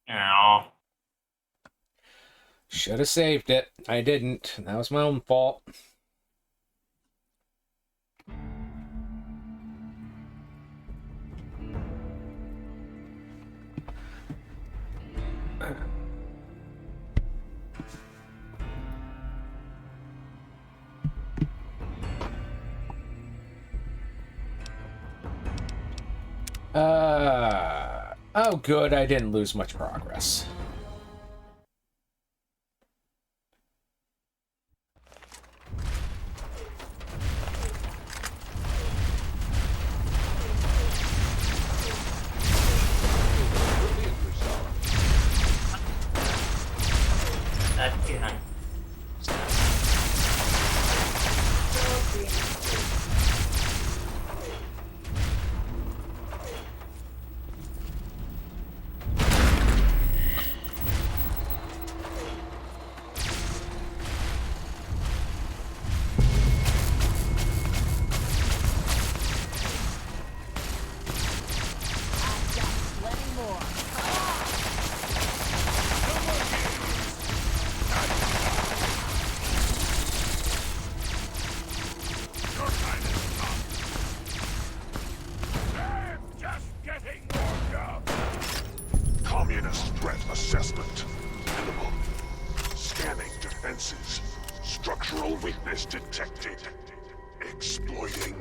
No. Should have saved it. I didn't. That was my own fault. Oh good, I didn't lose much progress. That's good. Communist threat assessment. Minimal. Scanning defenses. Structural weakness detected. Exploiting.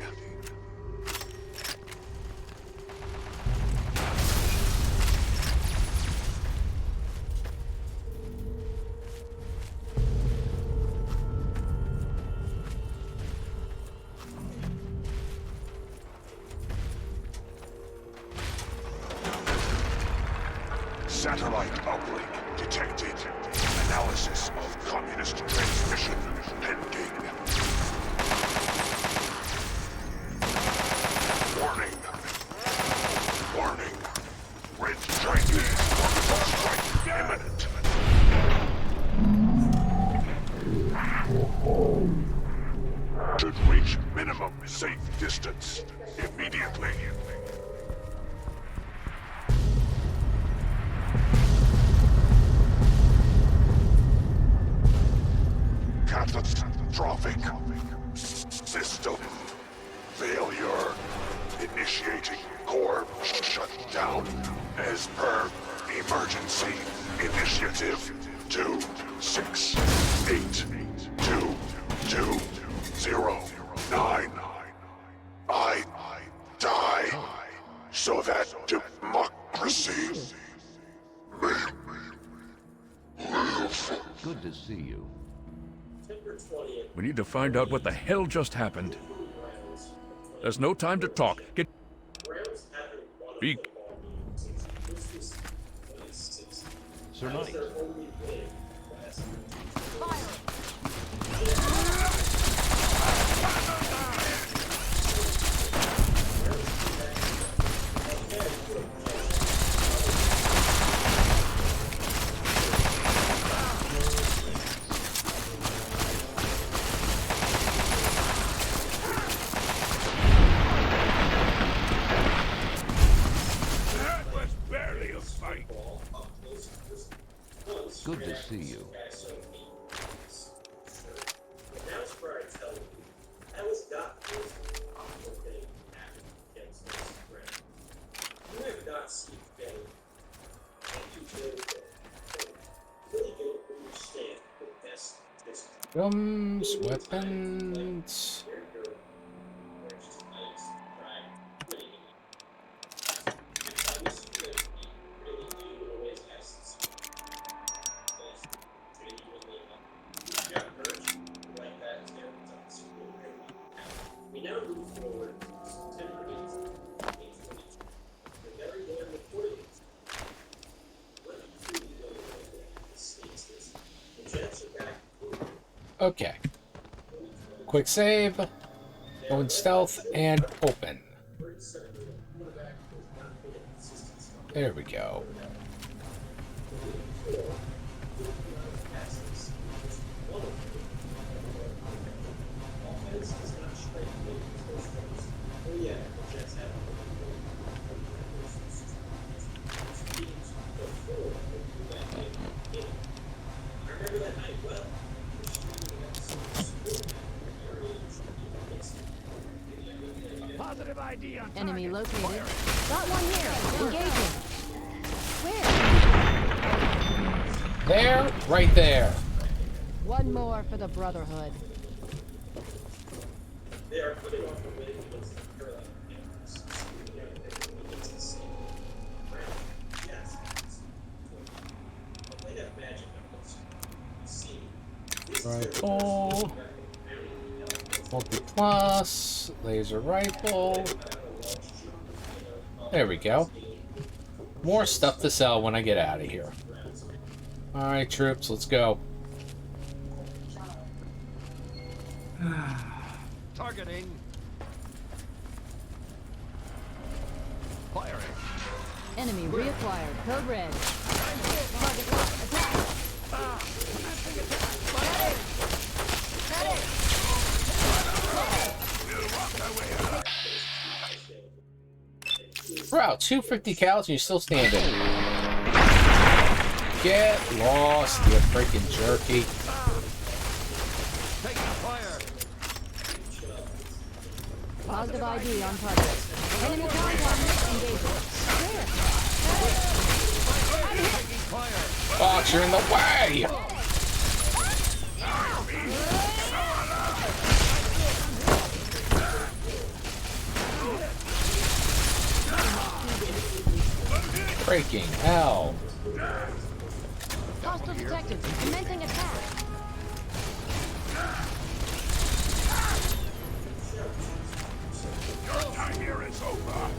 Satellite uplink detected. Analysis of communist transmission pending. Warning. Warning. Red Chinese orbital strike imminent. Should reach minimum safe distance immediately. Catastrophic system failure. Initiating core shutdown as per emergency initiative 2, 6, 8, 2, 2, 0, 9. I die so that democracy may live. Good to see you. We need to find out what the hell just happened. There's no time to talk. Get... Be... Sir Knight. Items, weapons. Okay. Quick save. Go in stealth and open. There we go. Positive ID on Enemy located. Got one here. Engaging. Where? There, right there. One more for the Brotherhood. Rifle. Multi-plus. Laser rifle. There we go. More stuff to sell when I get out of here. Alright, troops, let's go. Targeting. Firing. Enemy reacquired. Code red. Target locked. Attack. Bro, 250 cals and you're still standing. Get lost, you freaking jerky. Taking fire. Positive ID on target. Enemy contact. Engaging. Taking fire. Fox, you're in the way! Freaking hell. Hostile detected. Commencing attack. Your time here is over.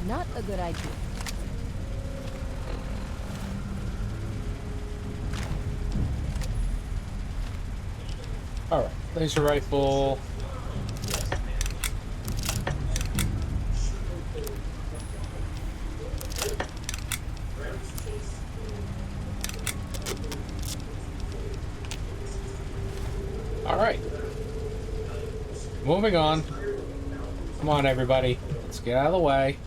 Not a good idea. Alright, laser rifle. Alright. Moving on. Come on, everybody. Let's get out of the way.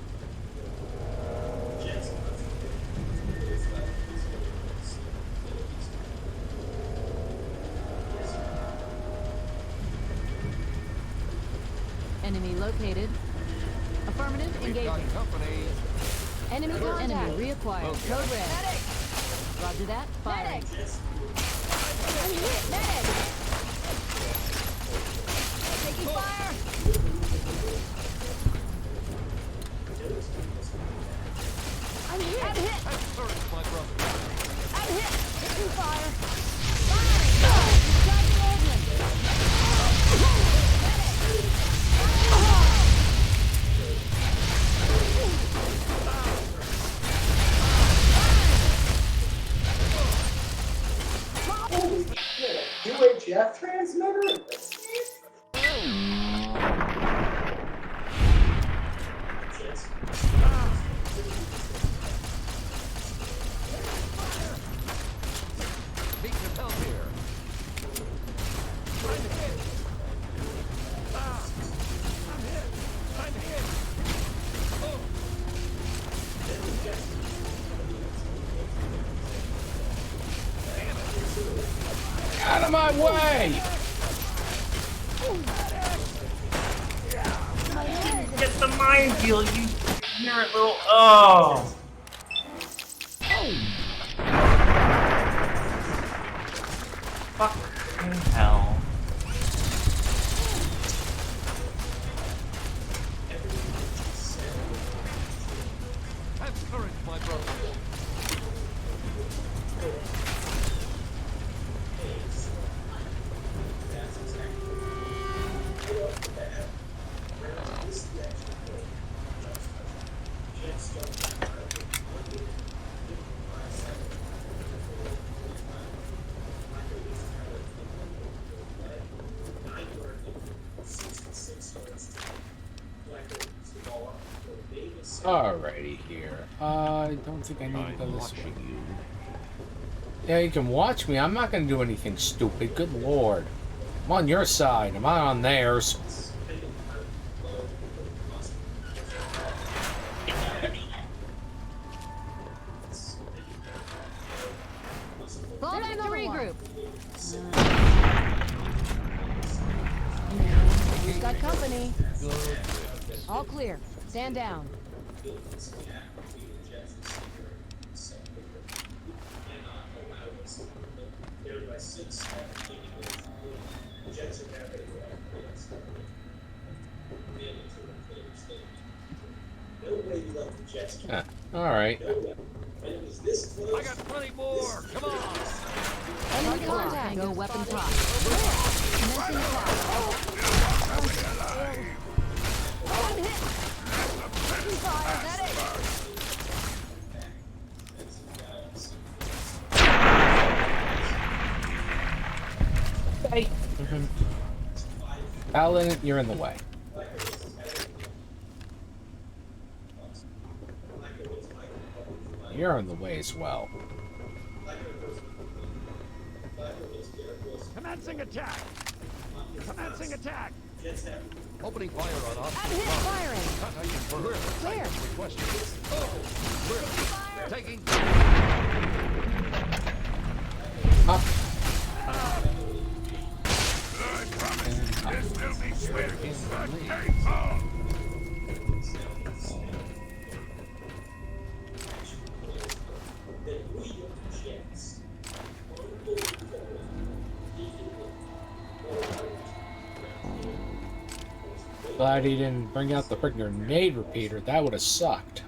Enemy located. Affirmative. Engaging. Company. Enemy contact. Enemy reacquired. Okay. Code red. Roger that. Firing. Medic. Taking fire. I'm hit. I'm hit. My brother. I'm hit. Taking fire. Firing. Charging Oldman. UHF transmitter? Need some help here. Trying to hit. I'm hit. I'm hit. Oh. Out of my way! Get the minefield, you ignorant little. Oh! Fucking hell. Have courage, my brother. Alrighty here. I don't think I need to go this way. Yeah, you can watch me. I'm not going to do anything stupid. Good lord. I'm on your side. I'm not on theirs. Fall back to regroup. We've got company. All clear. Stand down. Alright. I got plenty more. Come on. Enemy contact. Go weapon top. Commencing attack. One hit. Fire, that it. Hey. Alan, you're in the way. You're in the way as well. Commencing attack. Commencing attack. Opening fire on us. I'm hit firing. Clear. Where? Taking. Up. This will be swift. Glad he didn't bring out the freaking grenade repeater. That would have sucked.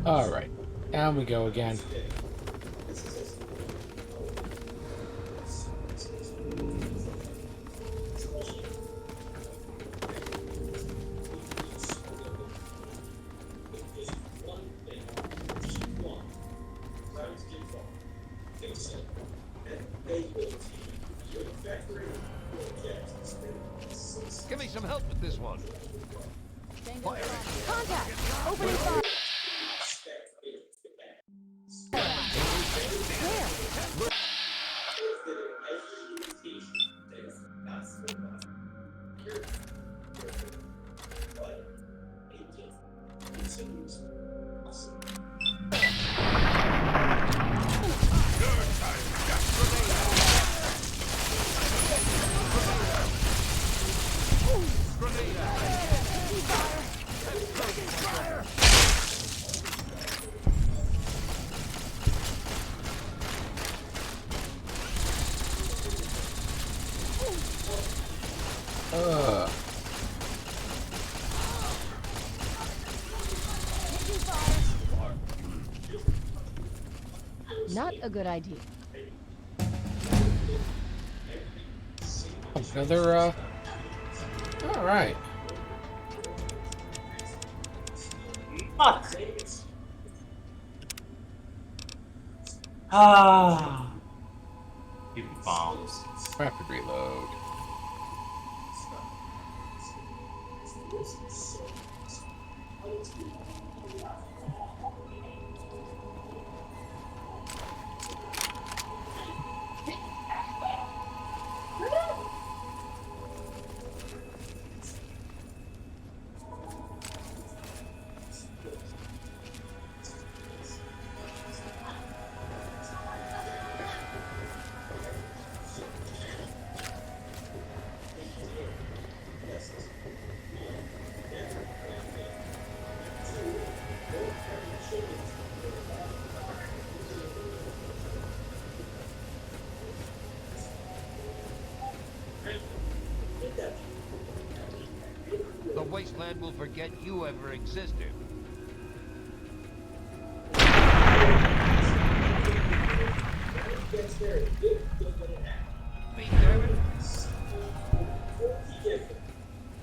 Alright, down we go again. Give me some help with this one. Contact. Opening fire. Not a good idea. Another, alright. Fuck. Ah. Stupid bombs. Rapid reload. The Wasteland will forget you ever existed. Be damn it.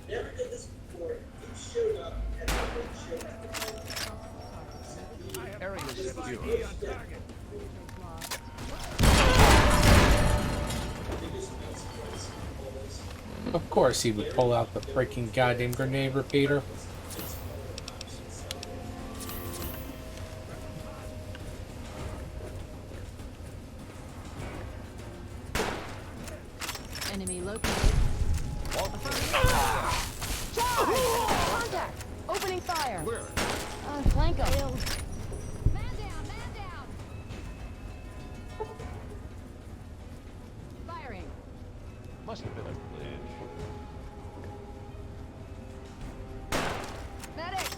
Never did this before. You showed up and showed up. Area secure. Of course he would pull out the freaking goddamn grenade repeater. Enemy located. Contact! Opening fire! Where? Flank 'em. Man down, man down! Firing. Must have been a glitch. Medic!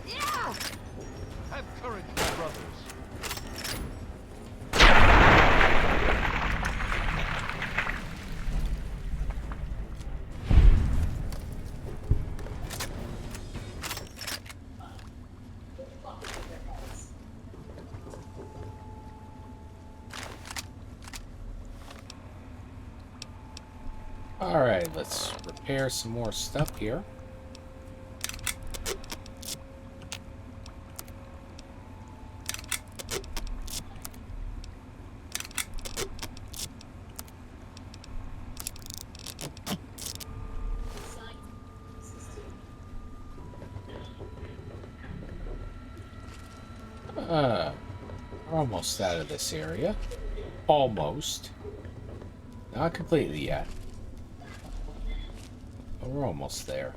Yeah! Have courage, my brothers. Alright, let's repair some more stuff here. We're almost out of this area. Almost. Not completely yet. But we're almost there.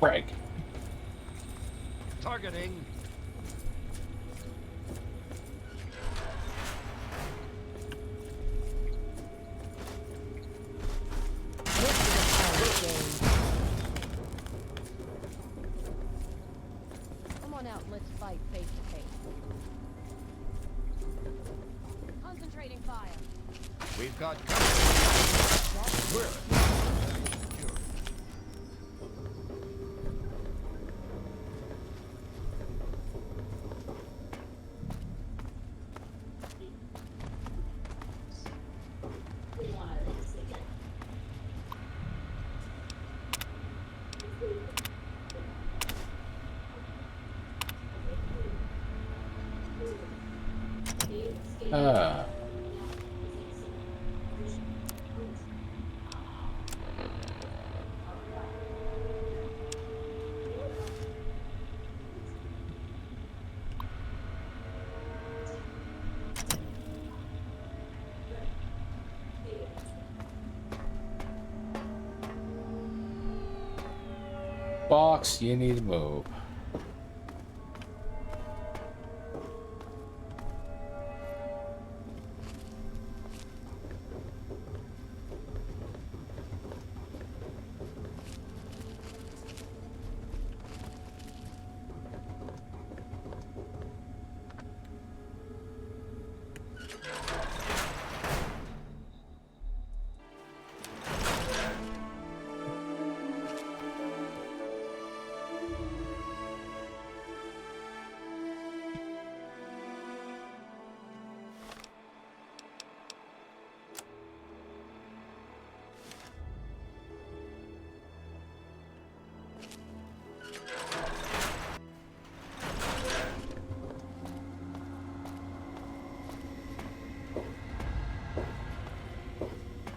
Greg. Targeting. Come on out, let's fight face to face. Concentrating fire. We've got Box, you need to move.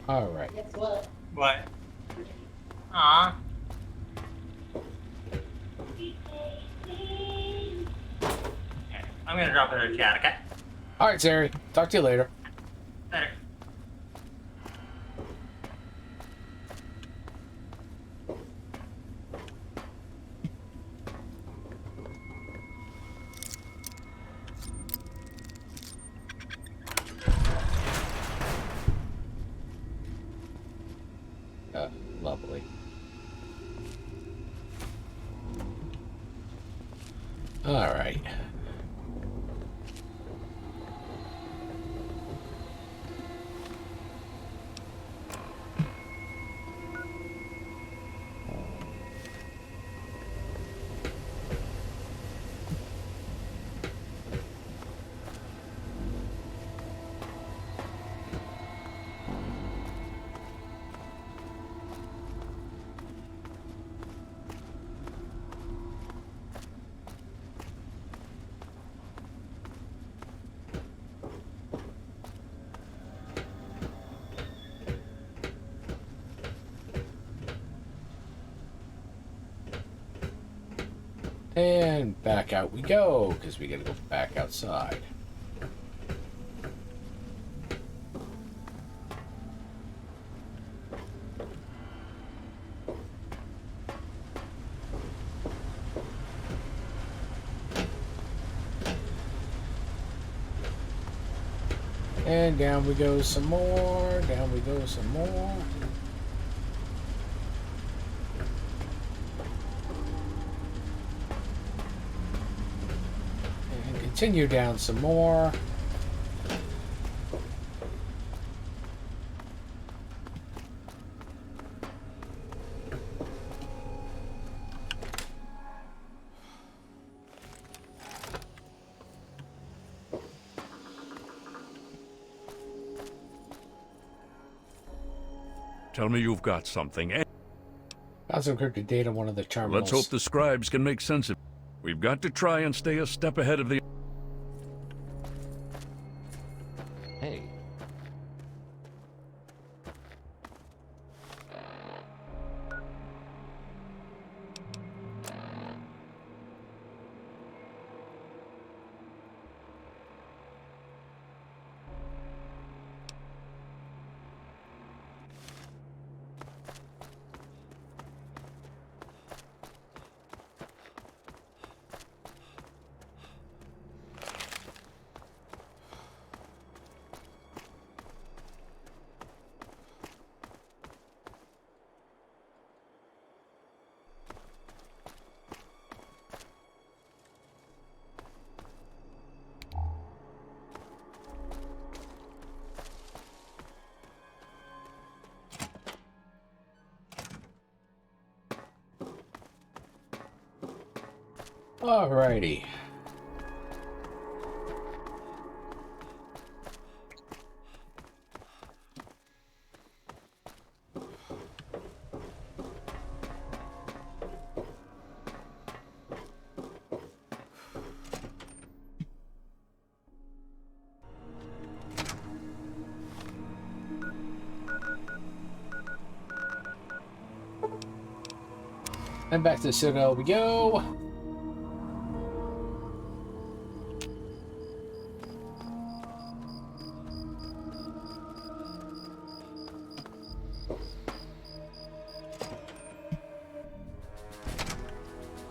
All right. Guess what? What? Aw. Okay, I'm gonna drop it in the chat, okay? All right, Terry. Talk to you later. Later. Lovely. All right. And back out we go, because we gotta go back outside. And down we go some more, down we go some more. And continue down some more. Tell me you've got something. Found some encrypted data on one of the terminals. Let's hope the scribes can make sense of it. We've got to try and stay a step ahead of the... Hey. Alrighty. And back to the Citadel we go.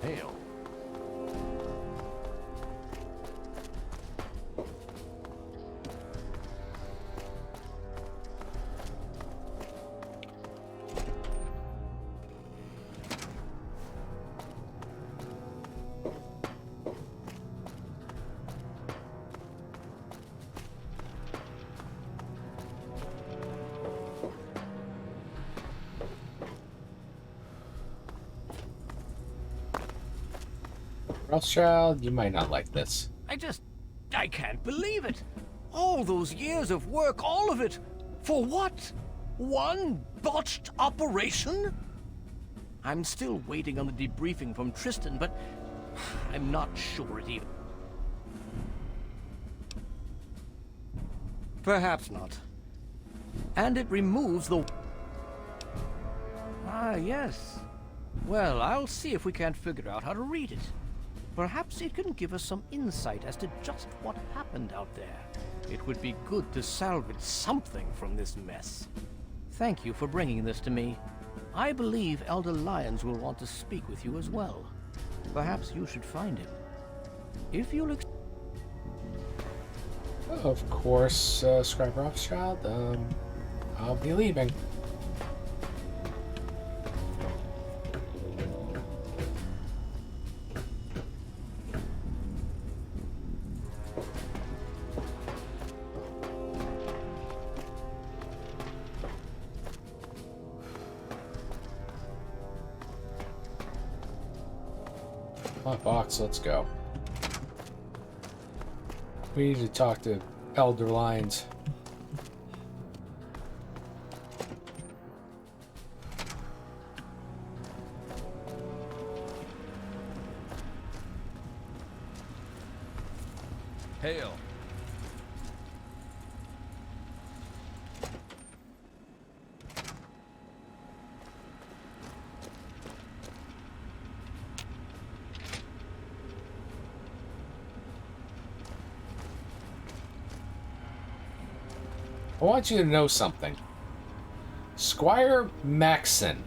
Hail. Rothschild, you might not like this. I can't believe it. All those years of work, all of it. For what? One botched operation? I'm still waiting on the debriefing from Tristan, but I'm not sure it even... Perhaps not. and it removes the... Ah, yes. Well, I'll see if we can't figure out how to read it. Perhaps it can give us some insight as to just what happened out there. It would be good to salvage something from this mess. Thank you for bringing this to me. I believe Elder Lyons will want to speak with you as well. Perhaps you should find him. If you'll... Of course, Scribe Rothschild, I'll be leaving. My box, let's go. We need to talk to Elder Lyons. Hail. I want you to know something. Squire Maxon.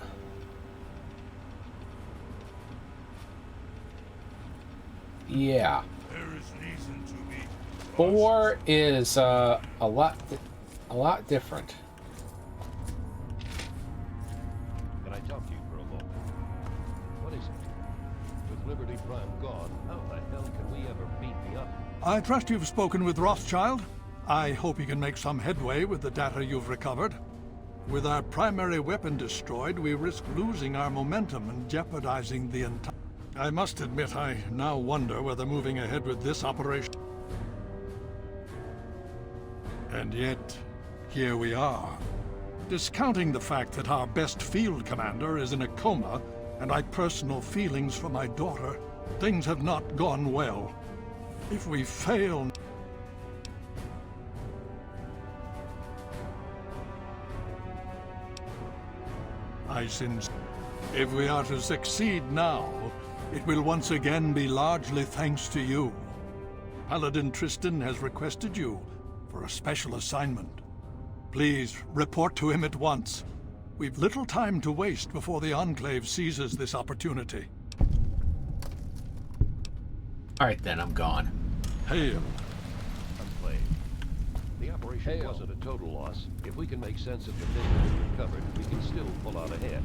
Yeah. Four is a lot different. Can I talk to you for a moment? What is it? With Liberty Prime gone, how the hell can we ever beat the up? I trust you've spoken with Rothschild. I hope you can make some headway with the data you've recovered. With our primary weapon destroyed, we risk losing our momentum and jeopardizing the entire... I must admit, I now wonder whether moving ahead with this operation... And yet, here we are. Discounting the fact that our best field commander is in a coma, and I personal feelings for my daughter, things have not gone well. If we fail... If we are to succeed now, it will once again be largely thanks to you. Paladin Tristan has requested you for a special assignment. Please, report to him at once. We've little time to waste before the Enclave seizes this opportunity. Alright then, I'm gone. Hail. Enclave. The operation wasn't a total loss. If we can make sense of the things we've recovered, we can still pull out ahead.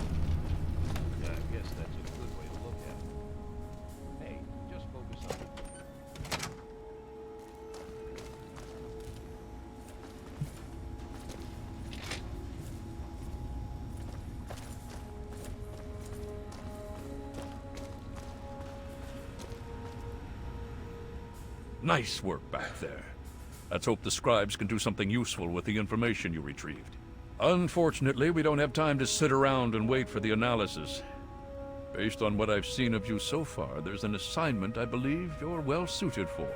Yeah, I guess that's a good way to look at it. Hey, just focus on it. Nice work back there. Let's hope the scribes can do something useful with the information you retrieved. Unfortunately, we don't have time to sit around and wait for the analysis. Based on what I've seen of you so far, there's an assignment I believe you're well suited for.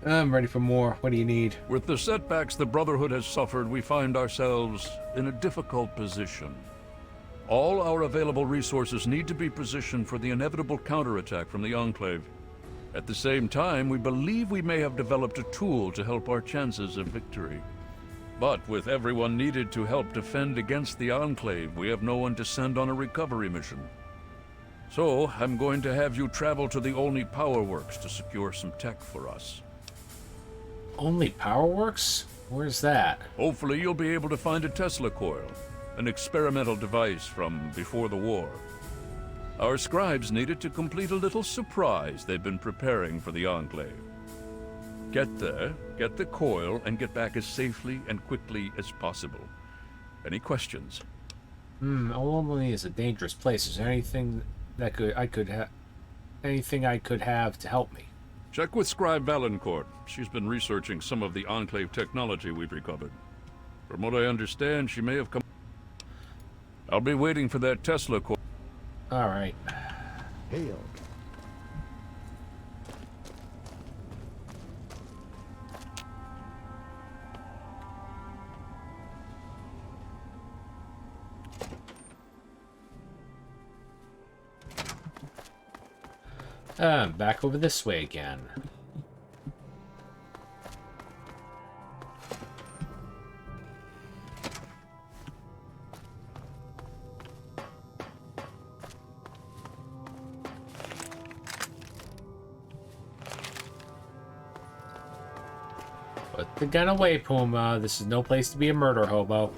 I'm ready for more. What do you need? With the setbacks the Brotherhood has suffered, we find ourselves in a difficult position. All our available resources need to be positioned for the inevitable counterattack from the Enclave. At the same time, we believe we may have developed a tool to help our chances of victory. But with everyone needed to help defend against the Enclave, we have no one to send on a recovery mission. So, I'm going to have you travel to the Olney Power Works to secure some tech for us. Olney Power Works? Where's that? Hopefully you'll be able to find a Tesla coil, an experimental device from before the war. Our scribes needed to complete a little surprise they've been preparing for the Enclave. Get there, get the coil, and get back as safely and quickly as possible. Any questions? Olney is a dangerous place. Is there anything that I could have to help me? Check with Scribe Valancourt. She's been researching some of the Enclave technology we've recovered. From what I understand, she may have come... I'll be waiting for that Tesla coil. All right. Hail. Back over this way again. Put the gun away, Puma. This is no place to be a murder hobo.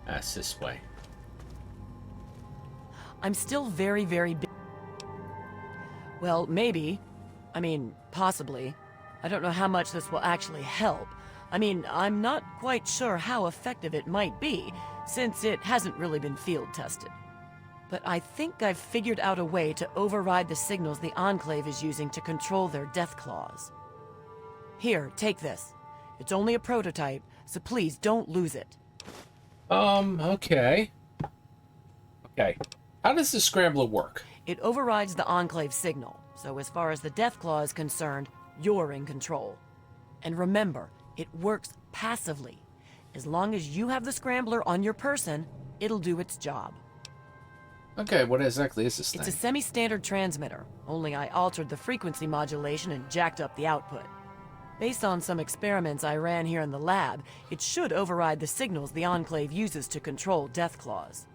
That's this way. I'm still very, very busy. Well, maybe. I mean, possibly. I don't know how much this will actually help. I mean, I'm not quite sure how effective it might be, since it hasn't really been field tested. But I think I've figured out a way to override the signals the Enclave is using to control their death claws. Here, take this. It's only a prototype, so please don't lose it. Okay. Okay. How does the scrambler work? It overrides the Enclave signal, so as far as the death claw is concerned, you're in control. And remember, it works passively. As long as you have the scrambler on your person, it'll do its job. Okay, what exactly is this thing? It's a semi-standard transmitter, only I altered the frequency modulation and jacked up the output. Based on some experiments I ran here in the lab, it should override the signals the Enclave uses to control death claws.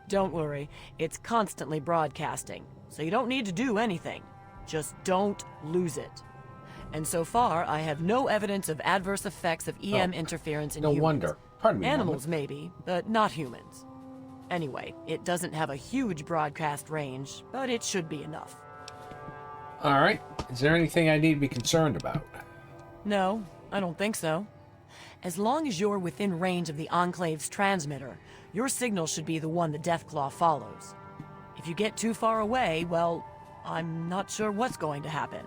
Don't worry, it's constantly broadcasting, so you don't need to do anything. Just don't lose it. And so far, I have no evidence of adverse effects of EM interference in humans. No wonder. Pardon me. Animals maybe, but not humans. Anyway, it doesn't have a huge broadcast range, but it should be enough. Alright. Is there anything I need to be concerned about? No, I don't think so. As long as you're within range of the Enclave's transmitter, your signal should be the one the Deathclaw follows. If you get too far away, well, I'm not sure what's going to happen.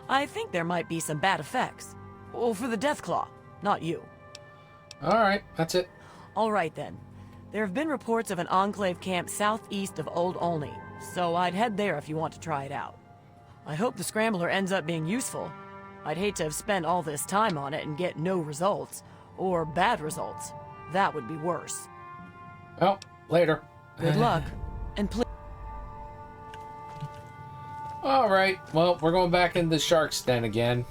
I think there might be some bad effects. Well, for the Deathclaw, not you. Alright, that's it. Alright then. There have been reports of an Enclave camp southeast of Old Olney, so I'd head there if you want to try it out. I hope the Scrambler ends up being useful. I'd hate to have spent all this time on it and get no results, or bad results. That would be worse. Well, later. Good luck, and please. Alright, well, we're going back into the shark's den again.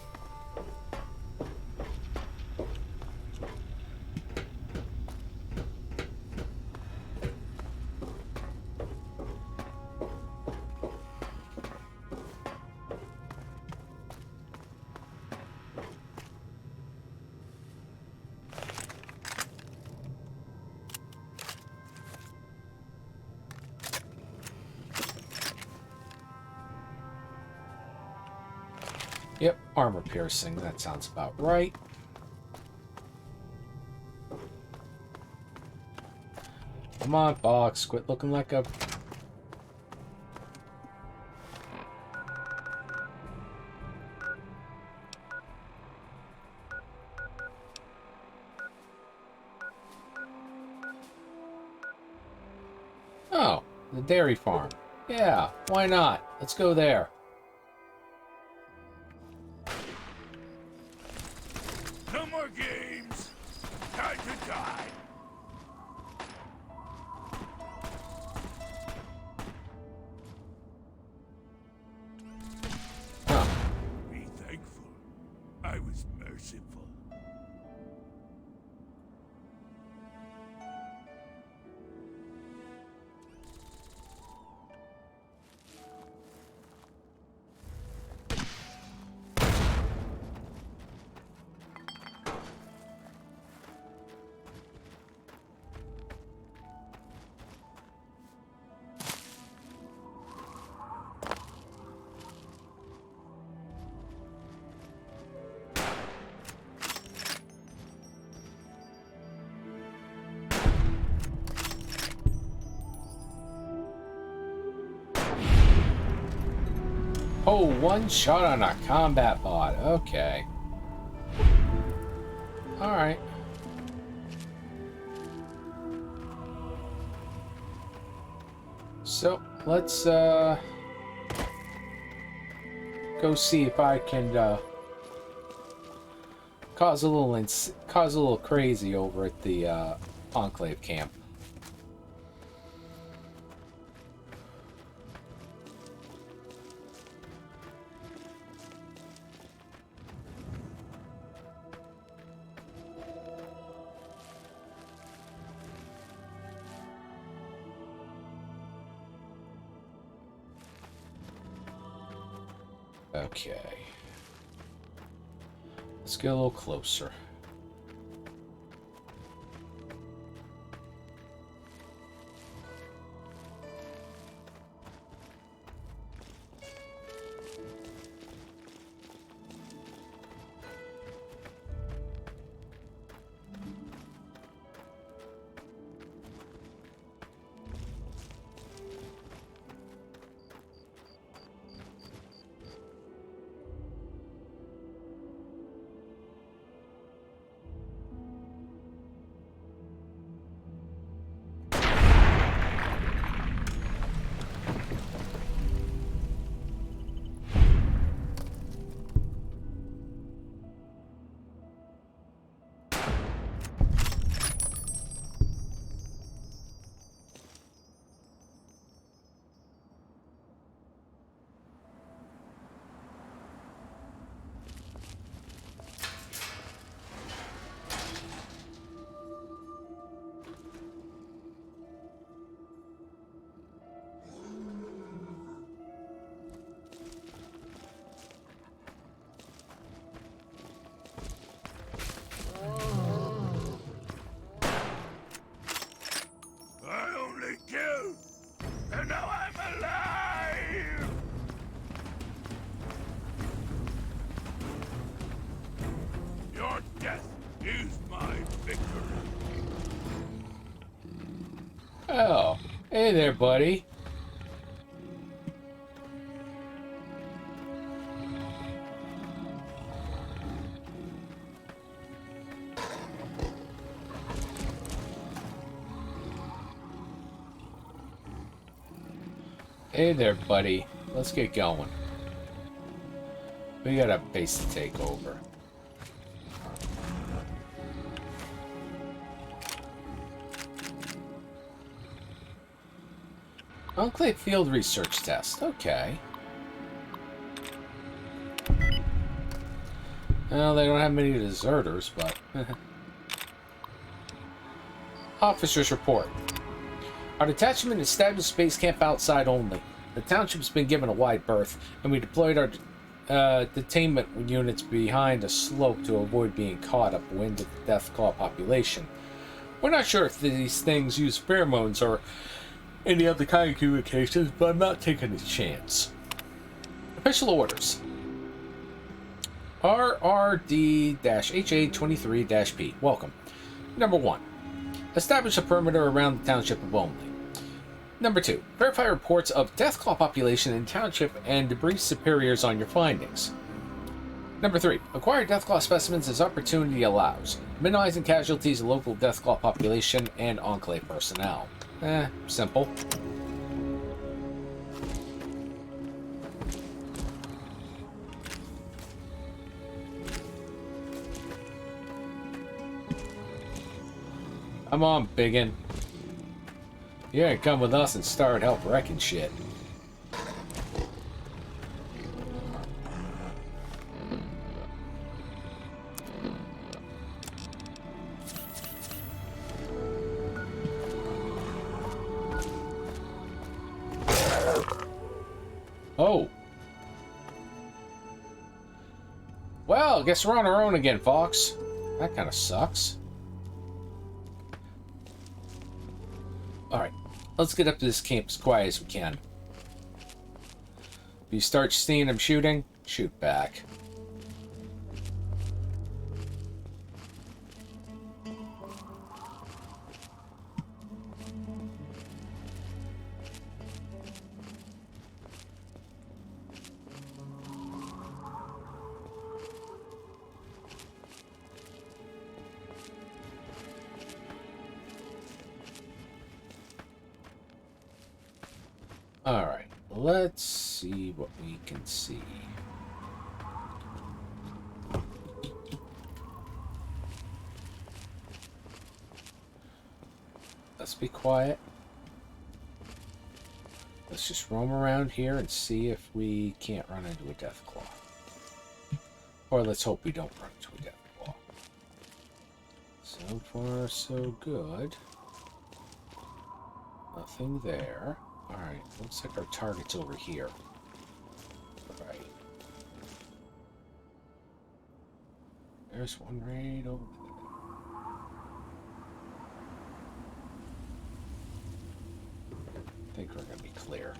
Yep, armor piercing. That sounds about right. Come on, box. Quit looking like a... Oh, the dairy farm. Yeah, why not? Let's go there. No more games. Time to die. Be thankful. I was merciful. Oh, one shot on a combat bot. Okay. Alright. So, let's go see if I can cause a little crazy over at the Enclave camp. Okay. Let's get a little closer. Oh, hey there, buddy. Hey there, buddy. Let's get going. We got a base to take over. Enclave field research test. Okay. Well, they don't have many deserters, but... Officer's report. Our detachment established base camp outside only. The township's been given a wide berth, and we deployed our detainment units behind a slope to avoid being caught upwind of the Deathclaw population. We're not sure if these things use pheromones or any other kind of communications, but I'm not taking a chance. Official orders. RRD-HA23-P. Welcome. Number 1. Establish a perimeter around the township of only. Number 2. Verify reports of Deathclaw population in township and debrief superiors on your findings. Number 3. Acquire Deathclaw specimens as opportunity allows, minimizing casualties of local Deathclaw population and Enclave personnel. Simple. Come on, biggin. You ain't come with us and start help wrecking shit. Oh. Well, guess we're on our own again, Fox. That kind of sucks. Alright, let's get up to this camp as quiet as we can. If you start seeing them shooting, shoot back. Alright, let's see what we can see. Let's be quiet. Let's just roam around here and see if we can't run into a death claw. Or let's hope we don't run into a death claw. So far, so good. Nothing there. Alright, looks like our target's over here. Right. There's one right over there. I think we're gonna be clear.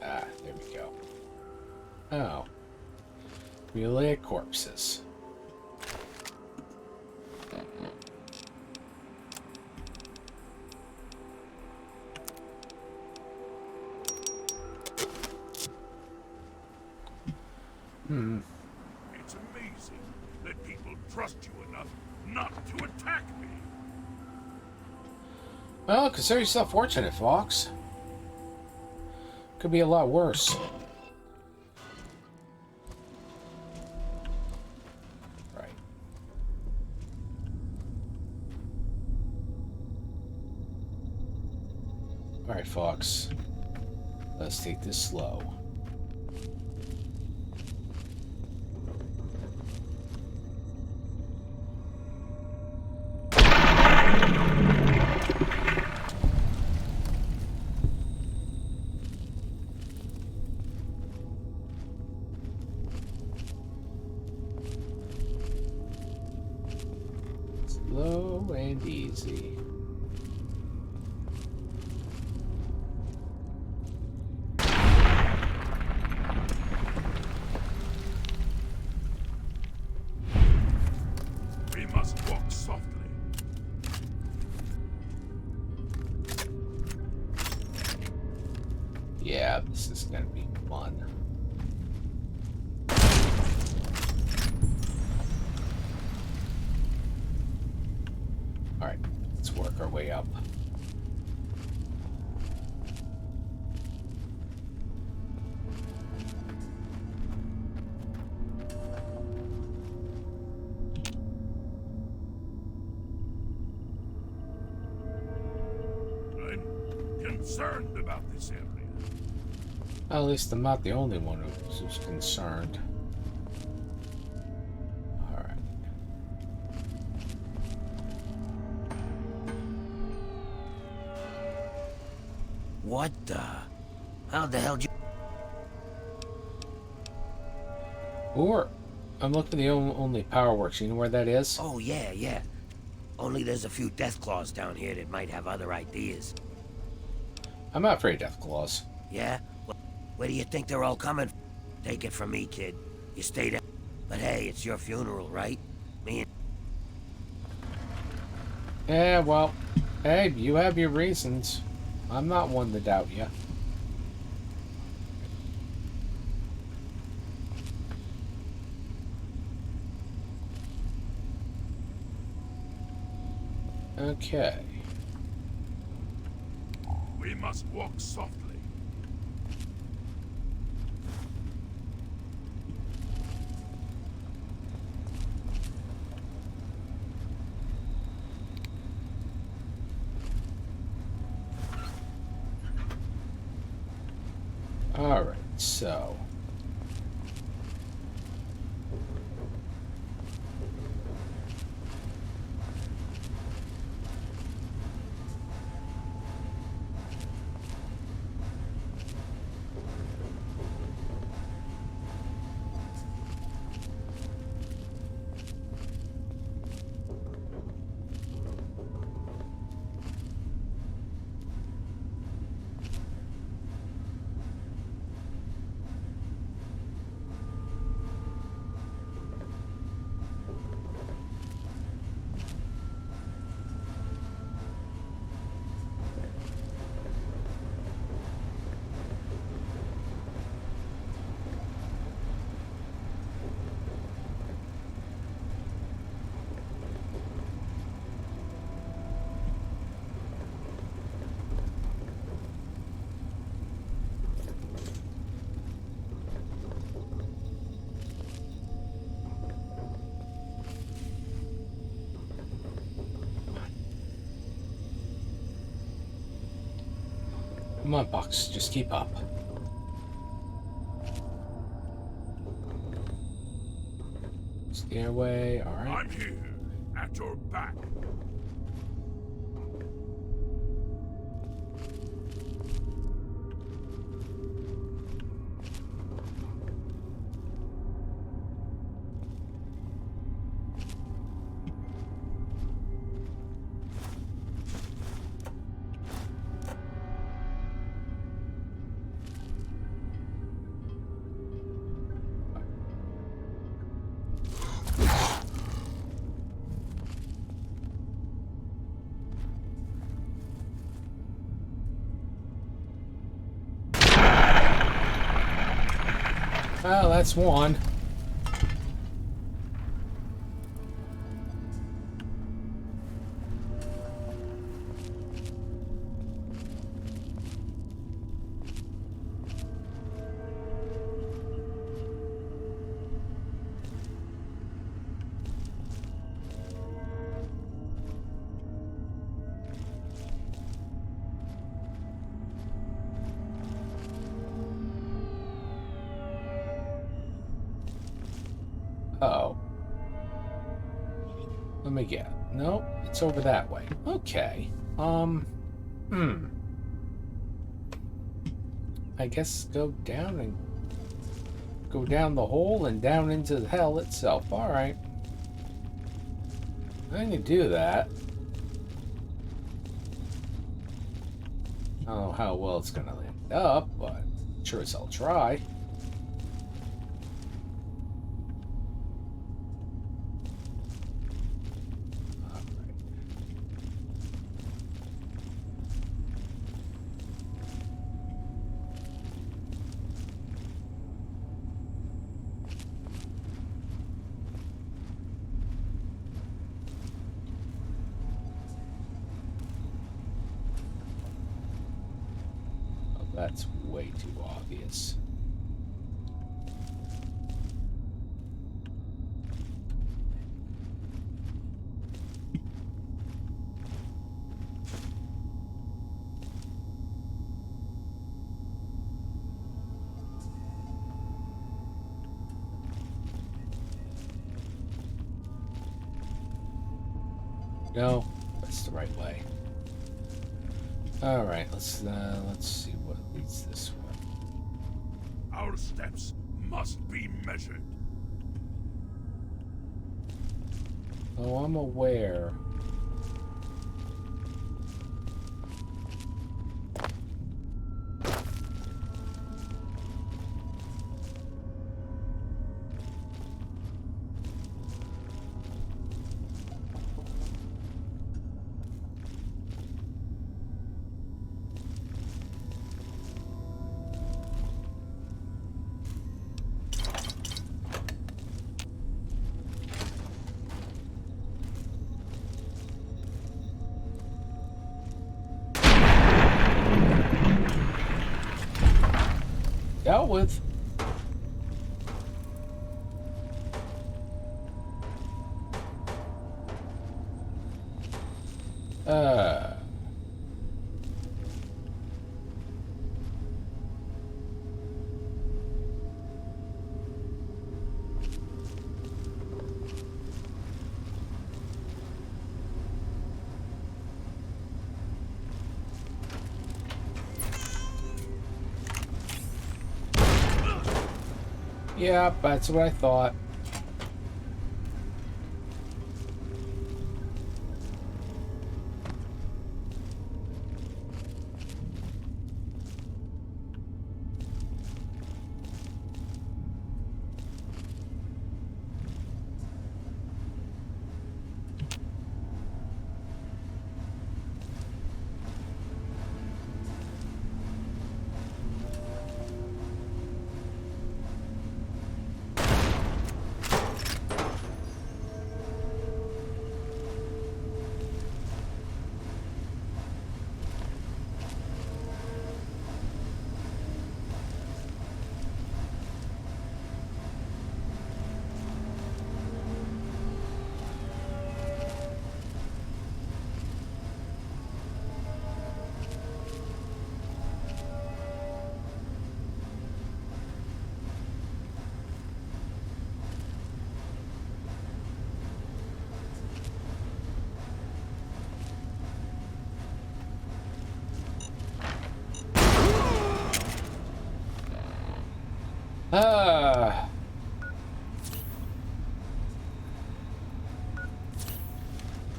Ah, there we go. Oh. Mutilated corpses. It's amazing that people trust you enough not to attack me. Well, consider yourself fortunate, Fox. Could be a lot worse. Right. Alright, Fox. Let's take this slow. Slow and easy. We must walk softly. Yeah, this is gonna be fun. Alright, let's work our way up. I'm concerned about this area. At least I'm not the only one who's concerned. Alright. What the? How the hell did you... Or, I'm looking at the only power works. You know where that is? Oh, yeah. Only there's a few death claws down here that might have other ideas. I'm not afraid of death claws. Yeah? Well, where do you think they're all coming from? Take it from me, kid. You stay down. But hey, it's your funeral, right? Me and... Yeah, well, hey, you have your reasons. I'm not one to doubt you. Okay. We must walk softly. Alright, so... Come on, Bucks. Just keep up. Stairway. All right. I'm here, at your back. Well, that's one. Oh. Let me get. Nope, it's over that way. Okay. I guess go down and go down the hole and down into the hell itself. All right. I can do that. I don't know how well it's gonna end up, but sure as I'll try. That's way too obvious. No, that's the right way. All right, let's see what leads this way. Our steps must be measured. Oh, I'm aware. Dealt with. Yeah, that's what I thought.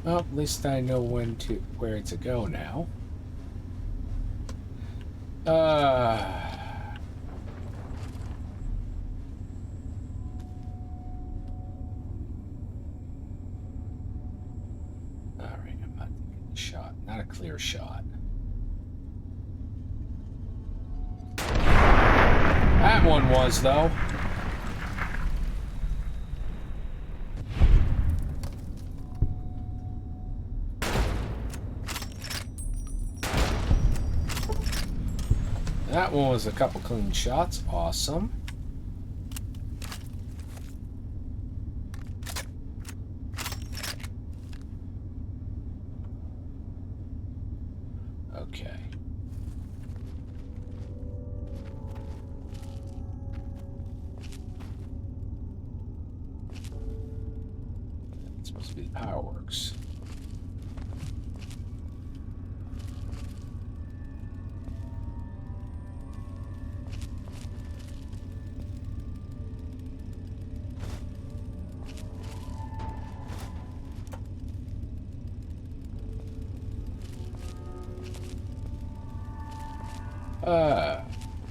Well, at least I know where to go now. Alright, I'm not taking a shot. Not a clear shot. That one was, though. That one was a couple clean shots. Awesome. Okay. That's supposed to be the power works.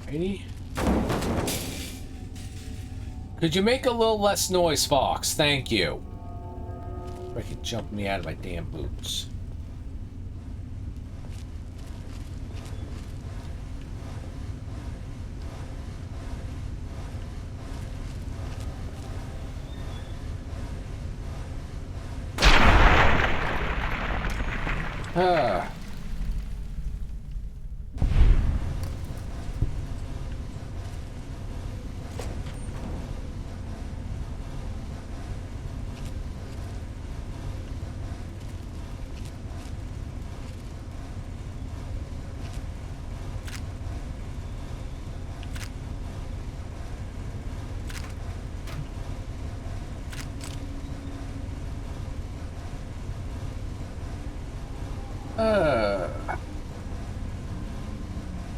Ready? Could you make a little less noise, Fox? Thank you. If I could jump me out of my damn boots.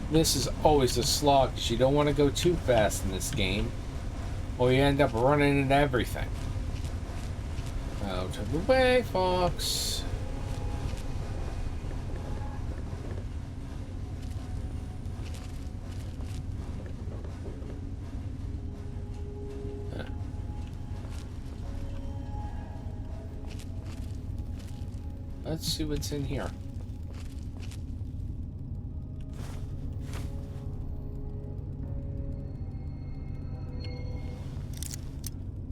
This is always a slog because you don't want to go too fast in this game, or you end up running into everything. Out of the way, Fox. Let's see what's in here.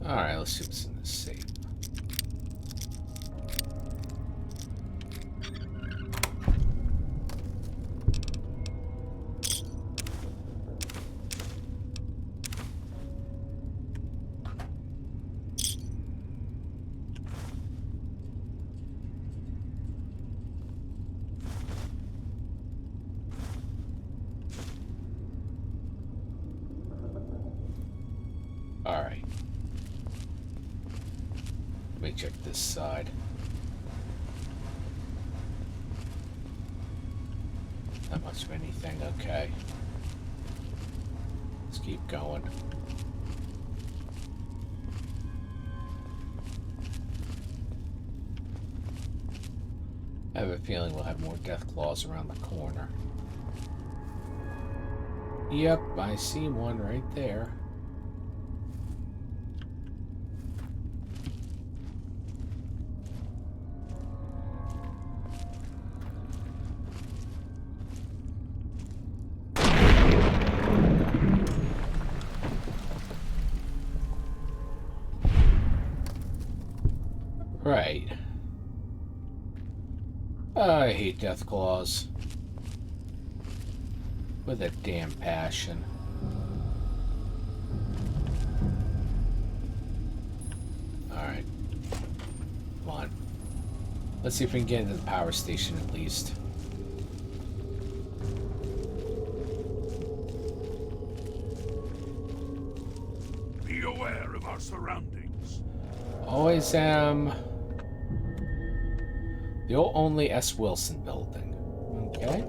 Alright, let's see what's in this safe. Alright. Let me check this side. Not much of anything, okay. Let's keep going. I have a feeling we'll have more death claws around the corner. Yep, I see one right there. Right. I hate death claws. With a damn passion. Alright. Come on. Let's see if we can get into the power station at least. Be aware of our surroundings. Always am. The old only S. Wilson building. Okay.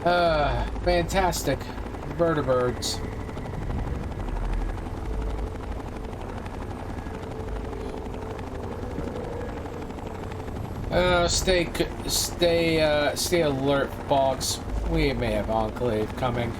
Fantastic. Vertibirds. Stay alert, Fox. We may have Enclave coming.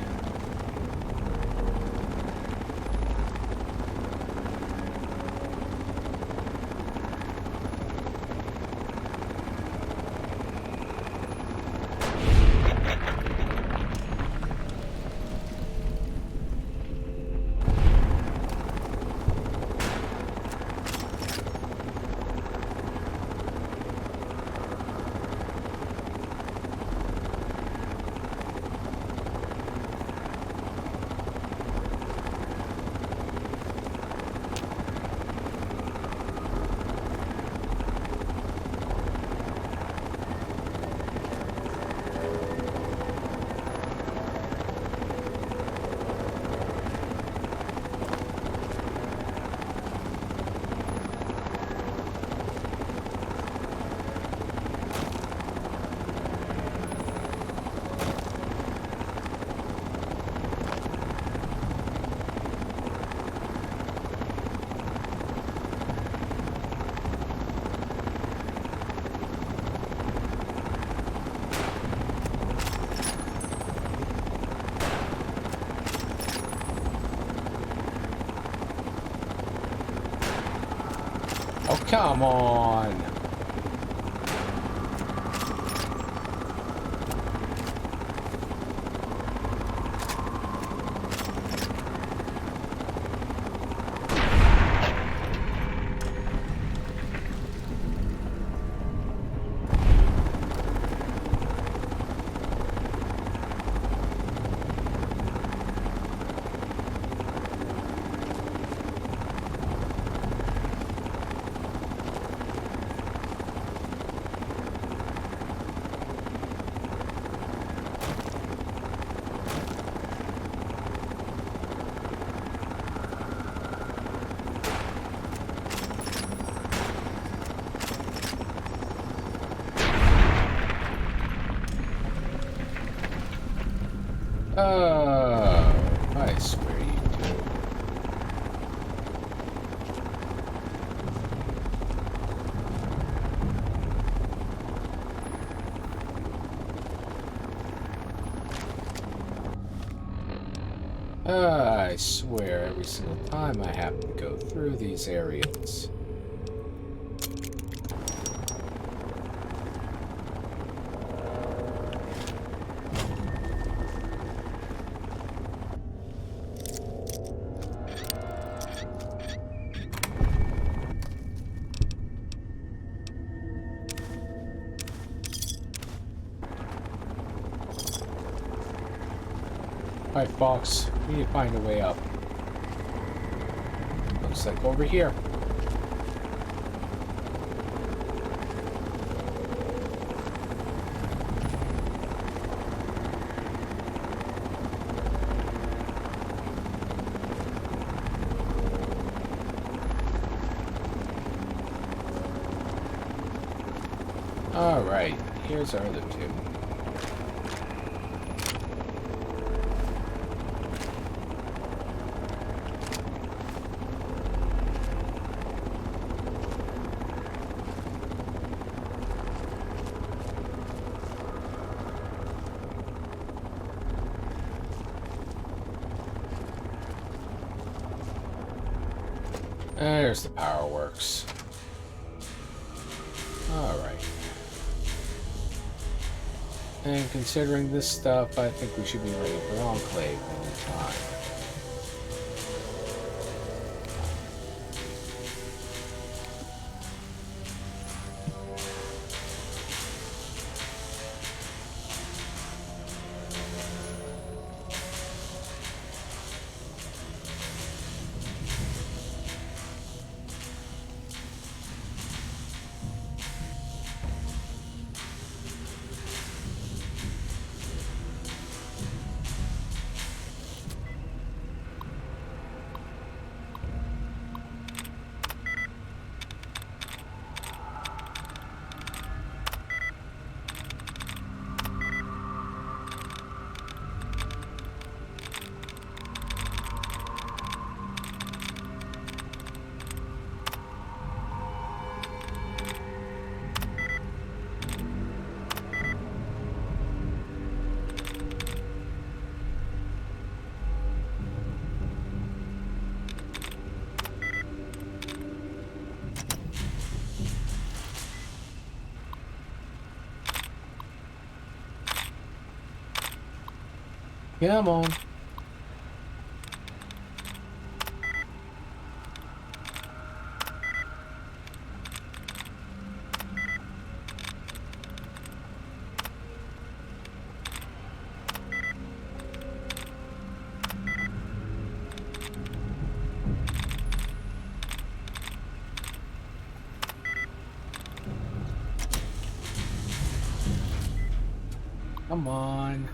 Oh, come on. I swear you do. I swear every single time I have to go through these areas. Alright, Fox, we need to find a way up. Looks like over here. Alright, here's our other two. There's the power works. Alright. And considering this stuff, I think we should be ready for Enclave any time. Come on. Come on.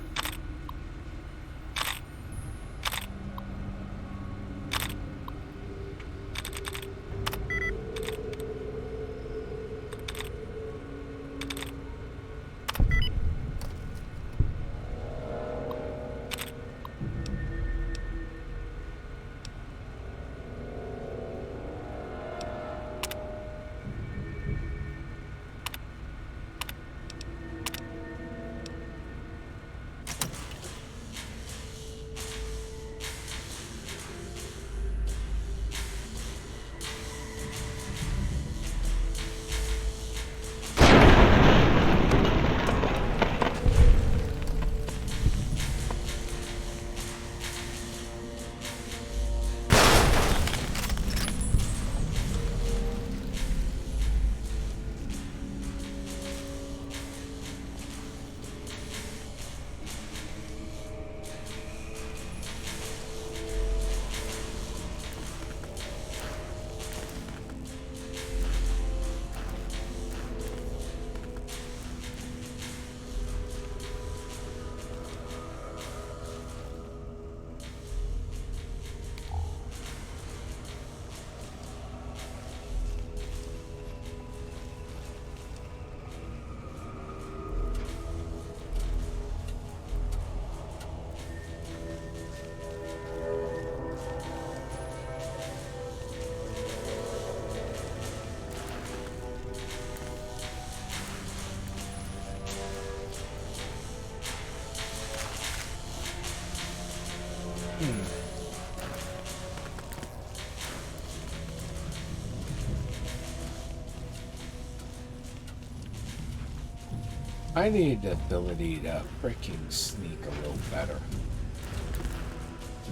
I need the ability to freaking sneak a little better.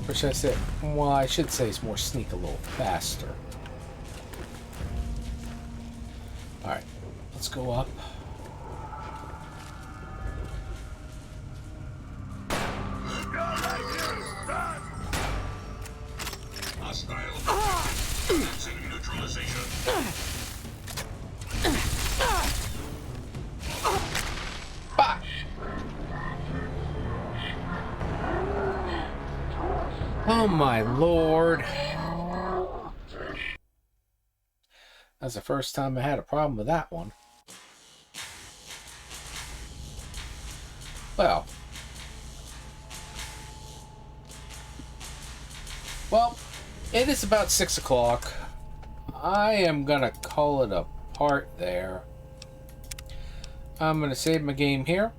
Or should I say, well, I should say it's more sneak a little faster. Alright, let's go up. Oh my lord. That's the first time I had a problem with that one. Well, it is about 6 o'clock. I am gonna call it a part there. I'm gonna save my game here.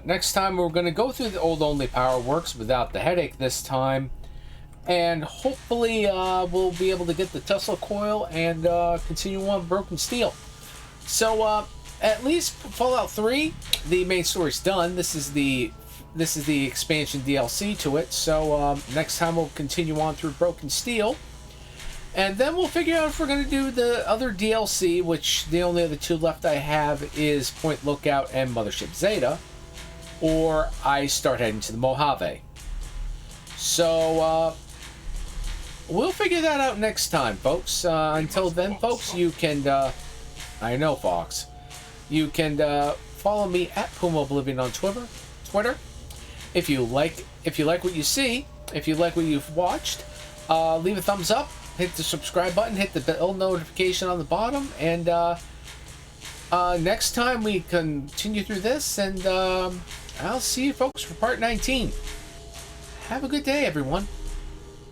Next time we're gonna go through the old Only Power Works without the headache this time. And hopefully we'll be able to get the Tesla coil and continue on Broken Steel. So at least Fallout 3, the main story's done. This is the expansion DLC to it. So next time we'll continue on through Broken Steel. And then we'll figure out if we're going to do the other DLC, which the only other two left I have is Point Lookout and Mothership Zeta. Or I start heading to the Mojave. So we'll figure that out next time, folks. Until then, folks, you can... I know, Fox. You can follow me at Puma Oblivion on Twitter. If you like what you see, if you like what you've watched, leave a thumbs up, hit the subscribe button, hit the bell notification on the bottom, and next time we continue through this, and I'll see you folks for part 19. Have a good day, everyone.